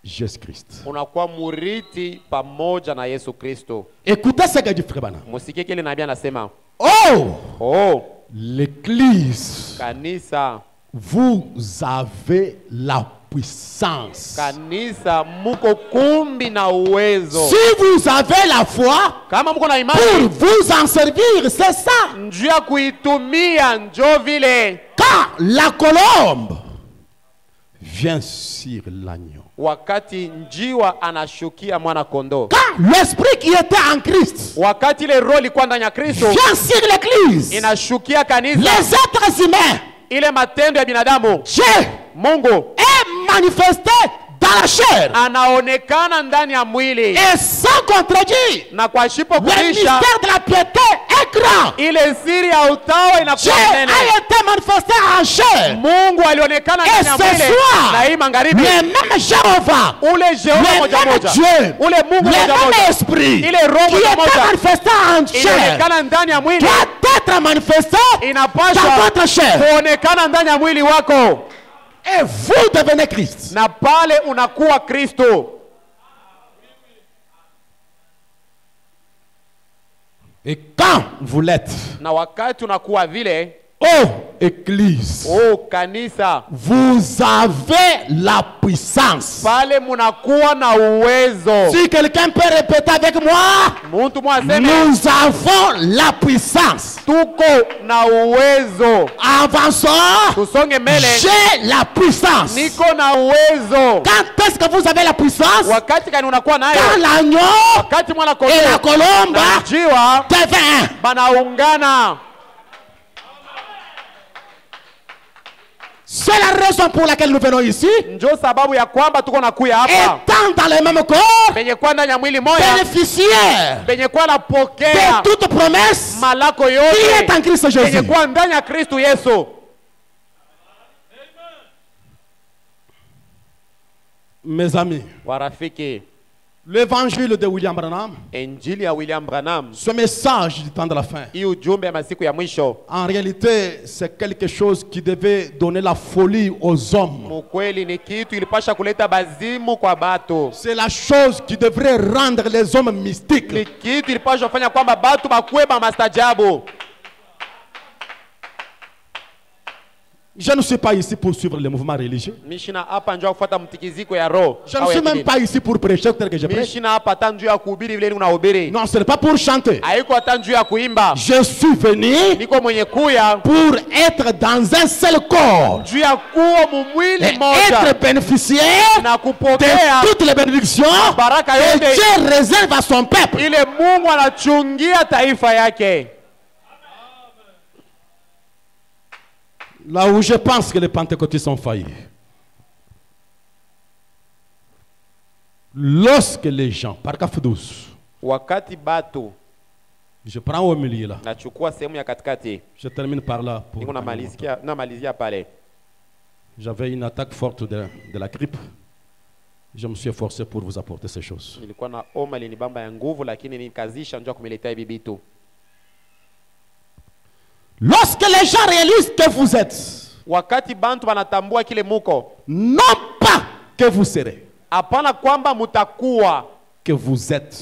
Jésus-Christ. Unakuwa murithi pamoja na Yesu Kristo. Écoutez ce que dit Frère Branham. Musikie kile nabii anasema. Oh, l'église, kanisa, vous avez la puissance. Kanisa muko kumbi na uwezo. Si vous avez la foi, kama muko na imani, pour vous en servir, c'est ça. Njia kuitumia njo vile. Quand la colombe vient sur l'agneau, wakati njiwa anashukia mwana kondoo, quand l'esprit qui était en Christ, wakati ile roho ilikuwa ndani ya Kristo, vient sur l'église, inashukia kanisa, les êtres humains, ile matendo ya binadamu, Dieu, Mungu est manifesté dans la chair, anaonekana ndani ya mwili, et sans contredire, na kwa shipo le mystère de la piété est grand. ile siri ya utawa inakuwa nene. Dieu a été manifesté en chair. Mungu alionekana ndani ya mwili. Na hii magharibi, le même Jéhovah, ule Jehova moja moja, Dieu, ule Mungu moja moja, esprit, ile roho moja moja, manifesté en chair, inaonekana ndani ya mwili, doit être manifesté dans votre chair, kuonekana ndani ya mwili wako. Et vous devenez Christ. Na pale unakuwa Kristo. Et quand vous l'êtes, na wakati unakuwa vile, oh église, oh kanisa, vous avez la puissance. Pale munakuwa na uwezo. Si quelqu'un peut répéter avec moi, muntu mwaseme, nous avons la puissance. Tuko na uwezo. Avançons. Tusonge mbele. J'ai la puissance. Niko na uwezo. Quand est-ce que vous avez la puissance? Wakati gani unakuwa nayo? Quand l'agneau wakati mwana kondoo et la colombe devient banaungana. C'est la raison pour laquelle nous venons ici. Njo sababu ya kwamba tuko nakuya hapa. Étant dans le même corps, benye kwa ndani ya mwili moja, bénéficiaire benye kwa napokea de toute promesse malako yote qui est en Christ Jésus. Benye kwa ndani ya Kristo Yesu. Mes amis, warafiki, l'évangile de William Branham, Injili ya William Branham, ce message du temps de la fin, hii ujumbe ya masiku ya mwisho, en réalité c'est quelque chose qui devait donner la folie aux hommes. Mukweli ni kitu ilipasha kuleta bazimu kwa bato. C'est la chose qui devrait rendre les hommes mystiques. Ni kitu ilipasha kufanya kwamba batu bakuwe ba mastajabu. Je ne suis pas ici pour suivre les mouvements religieux. Je ne suis même pas ici pour prêcher tel que je prêche. Non, ce n'est pas pour chanter. Je suis venu pour être dans un seul corps et être bénéficiaire de toutes les bénédictions que Dieu réserve à son peuple. Là où je pense que les pentecôtistes ont failli. Lorsque les gens, par cas 12, je prends au milieu là. Je termine par là. J'avais une attaque forte de la grippe. Je me suis efforcé pour vous apporter ces choses. Lorsque les gens réalisent que vous êtes, non pas que vous serez, que vous êtes,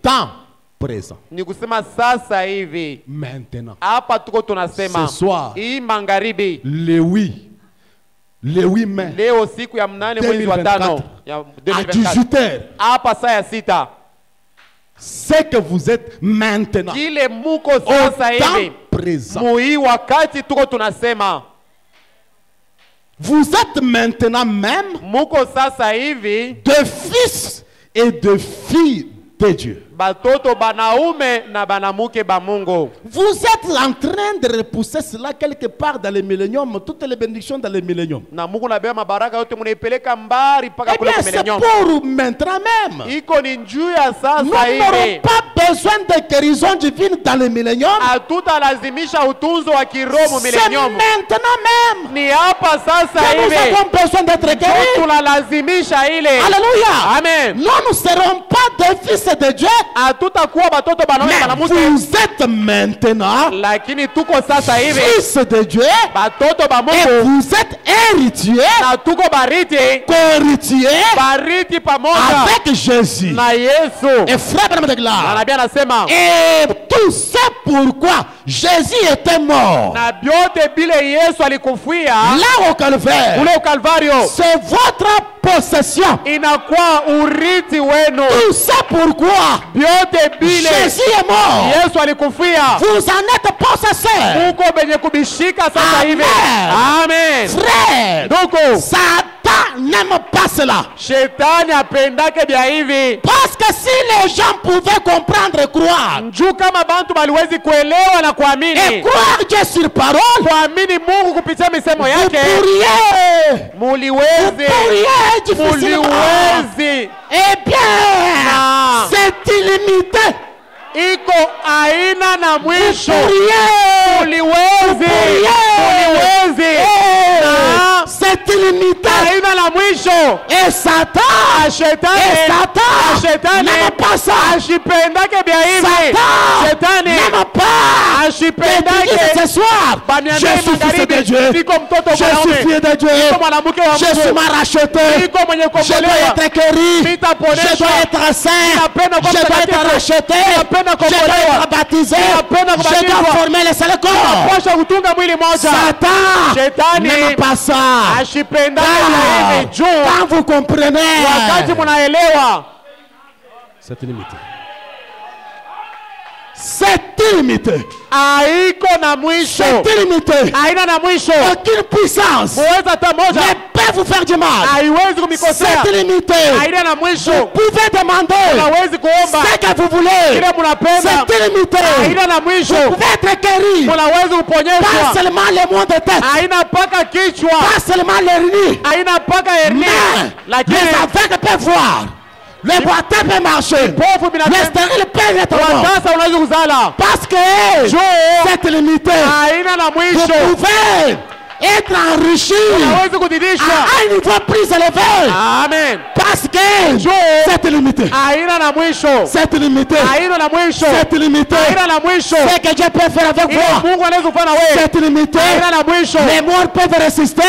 temps présent, maintenant, ce soir, le 8 mai 2024, à 18h, c'est que vous êtes maintenant au temps présent. Vous êtes maintenant même de fils et de filles de Dieu. Vous êtes en train de repousser cela quelque part dans les milléniums, toutes les bénédictions dans les milléniums. Eh bien, c'est pour maintenant même. Nous n'aurons pas besoin de guérison divine dans les milléniums. C'est maintenant même que nous avons besoin d'être guéris. Alléluia. Amen. Nous ne serons pas des fils de Dieu. Mais vous êtes maintenant fils de Dieu et vous êtes héritier, co-héritier avec Jésus. Et frère de gloire, et tout ça pourquoi Jésus était mort là au Calvaire. C'est votre possession. Tout ça pourquoi Jésus est mort. Vous en êtes possesseur. Amen. Frère, Satan n'aime pas cela. Parce que si les gens pouvaient comprendre et croire, et croire Dieu sur parole, vous pourriez difficilement. Eh bien, c'est illimité. Iko aina na mwisho. C'est illimité. Aina na mwisho. Et Satan n'aime pas ça. Satan n'aime pas. Ce soir, je suis fils de Dieu. Je suis fils de Dieu. Je suis ma racheté. Je dois être guéri. Je dois être saint. Je dois être racheté. Je dois être baptisé. Je dois former le seul corps. Satan n'aime pas ça. Quand vous comprenez, c'est illimité. C'est illimité. C'est illimité. Aucune puissance ne peut vous faire du mal. C'est illimité. Vous pouvez demander ce que vous voulez. C'est illimité. Vous pouvez être guéri. Pas seulement les maux de tête. Pas seulement les hernies. Mais les aveugles peuvent voir. Le boiteux peut marcher. Le stérile peut être mort. Parce que c'est limité. Vous pouvez être enrichi à un niveau plus élevé. Amen. Parce que c'est limité. C'est limité. C'est limité. Ce que Dieu peut faire avec vous, c'est limité. Les morts peuvent résister.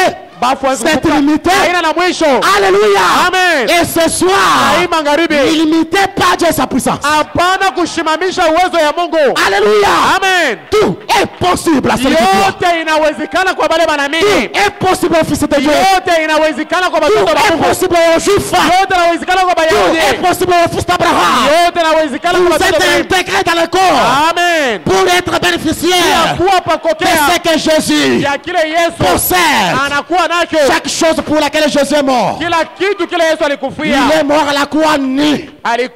c'est illimité. Alléluia. Amen. Et ce soir, n'illimitez pas Dieu sa puissance. Alléluia. Amen. Tout est possible à celui qui croit. Tout est possible au Fils de Dieu. Tout est possible aux Juifs. Tout est possible au Fils d'Abraham. Vous êtes intégrés dans le corps. Amen. Pour être bénéficiaire de ce que Jésus possède. Chaque chose pour laquelle Jésus est mort. Il est mort à la croix nu. Afin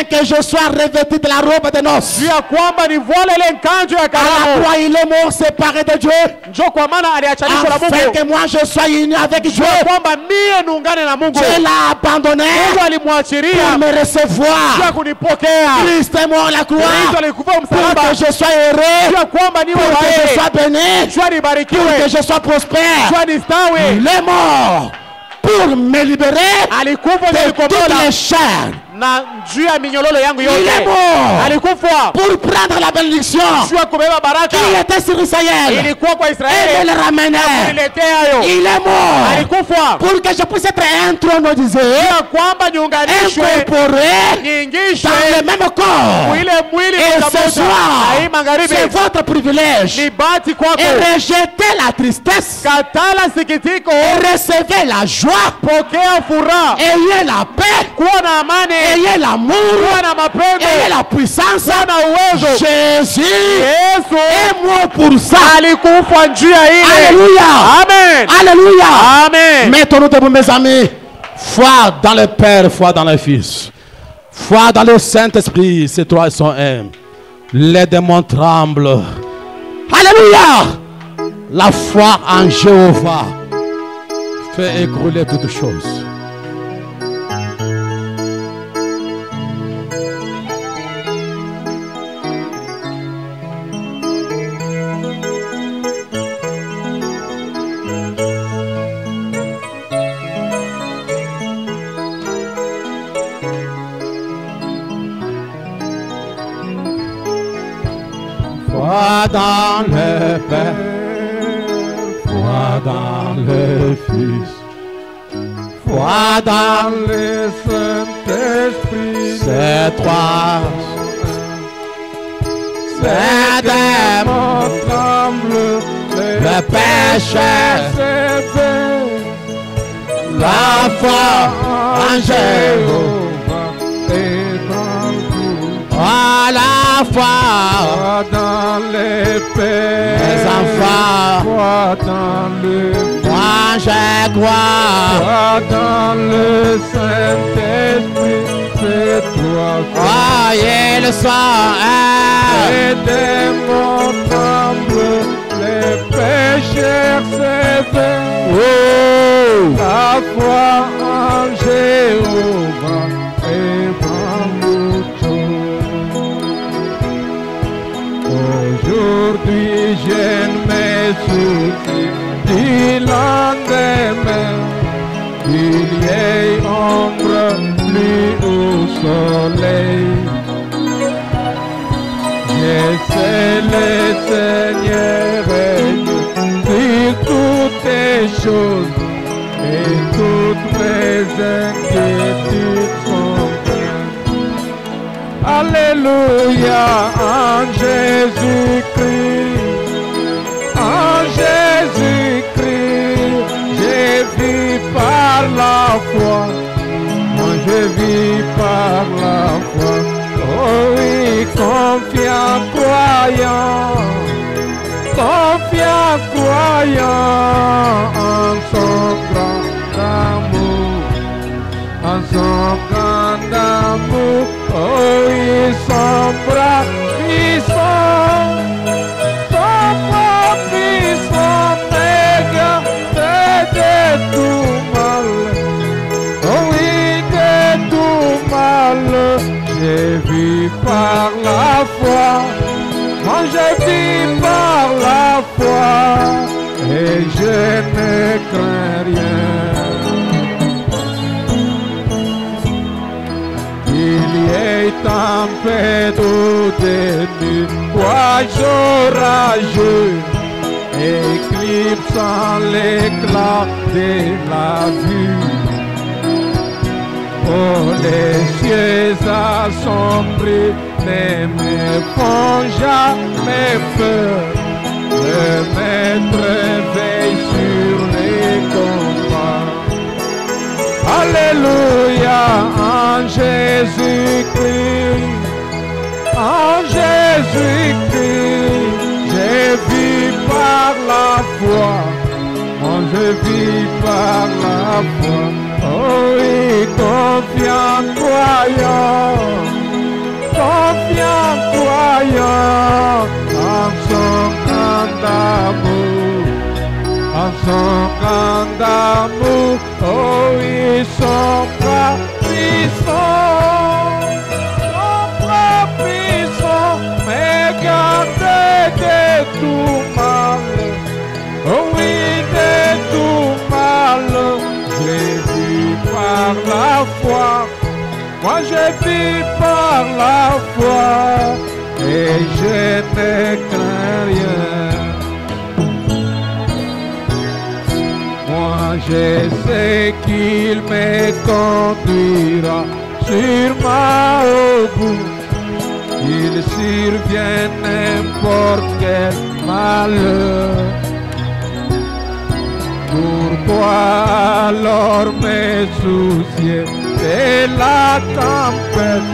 que je sois revêtu de la robe de noces. À la croix, il est mort séparé de Dieu. Afin que moi je sois uni avec Dieu. Dieu l'a abandonné pour me recevoir. Christ est mort à la croix pour que je sois heureux, pour que je sois béni, pour que je sois prospère. Il est mort pour me libérer de toutes les chaînes. Il est mort pour prendre la bénédiction qui était sur Israël et me le ramener. Il est mort pour que je puisse être intronisé, incorporé dans le même corps. Et ce soir, c'est votre privilège. Et rejetez la tristesse et recevez la joie. Ayez la paix. Ayez l'amour, ayez la puissance. Jésus est mort pour ça. Alléluia. Amen. Alléluia. Amen. Mettons-nous debout, mes amis. Foi dans le Père, foi dans le Fils, foi dans le Saint-Esprit. Ces trois sont un. Les démons tremblent. Alléluia. La foi en Jéhovah fait écrouler toutes choses. Foi dans le Père, foi dans le Fils, foi dans le Saint-Esprit. Ces trois, ces démons tremblent, le péché s'éveille, la foi en Jéhovah est dans vous. À la foi dans l'épée, les enfants, foi dans le moi je crois, dans le Saint-Esprit, c'est toi. Croyez le soir, les démons tremblent, les pécheurs s'éveillent. La foi en Jéhovah est dans nous tous. Aujourd'hui je ne me soucie du lendemain, qu'il y ait ombre, pluie ou soleil. Je sais le Seigneur règne sur toutes les choses, et toutes mes inquiétudes sont pleines. Alléluia, en Jésus-Christ, en Jésus-Christ, je vis par la foi, moi je vis par la foi. Oh oui, confiant, croyant, confiant, croyant en son grand amour, en son grand amour. Oh oui, son bras puissant, son bras puissant m'égare de tout mal. Oh oui, de tout mal. Je vis par la foi, moi je vis par la foi, et je ne crains rien. Il y ait tempête ou des nuits, oiseaux rageux, éclipsant l'éclat de la vue. Oh, les cieux assombris ne me font jamais peur. Le maître veille sur les combats. Alléluia, en Jésus-Christ, en Jésus-Christ, j'ai vu par la foi, moi je vis par la foi. Oh oui, confiant, croyant, en son grand amour, en son grand amour. Oh oui, son bras puissant, mais gardez de tout mal. Oh oui, de tout mal. J'ai vu par la foi, moi je vis par la foi, et je ne crains rien. Moi je sais qu'il me conduira sûrement au bout. Il survient n'importe quel malheur. Pourquoi alors me soucier de la tempête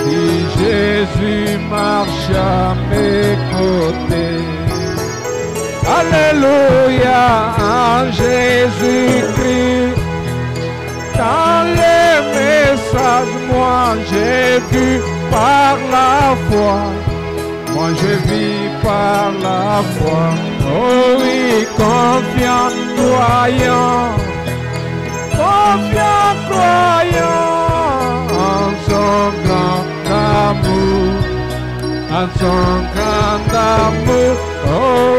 si Jésus marche à mes côtés? Alléluia, en Jésus-Christ, dans les messages, moi j'ai vu par la foi, moi je vis par la foi. Oh oui, confiant, croyant, en son grand amour, en son grand amour. Oh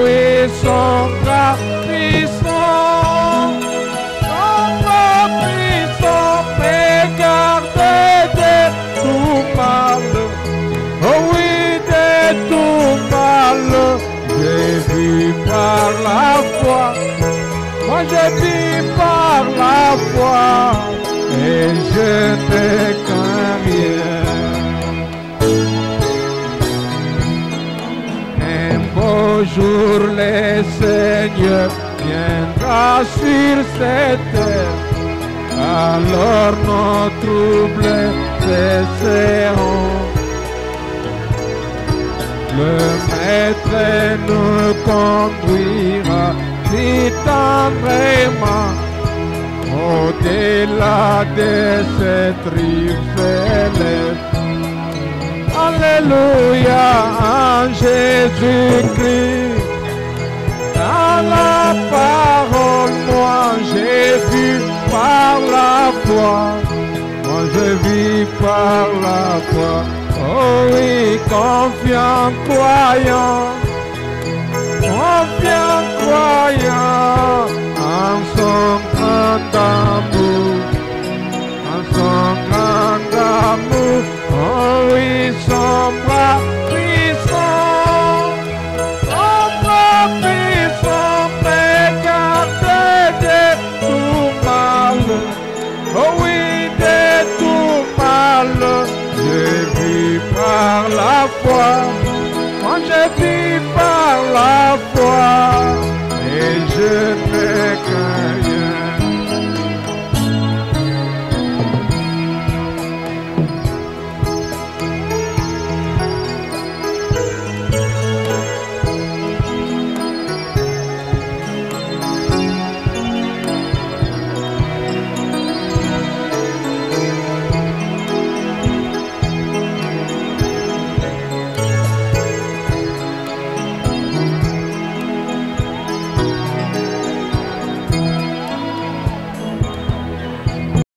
oui, son bras puissant, mais gardez de tout mal. Oh oui, de tout mal. J'ai vu par la foi, moi je vis par la foi, et je ne crains rien. Un beau jour le Seigneur viendra sur cette terre, alors nos troubles cesseront. Le Maître nous conduira si tendrement au-delà de cette rive céleste. Alléluia, en Jésus-Christ, dans la parole, moi j'ai vu par la foi, moi je vis par la foi. Oh oui, confiant, croyant, en son grand amour, en son grand amour. Oh oui, son bras puissant, mais gardez de tout mal. Oh oui, de tout mal. Je vis par la foi, moi je vis par la foi, et je ne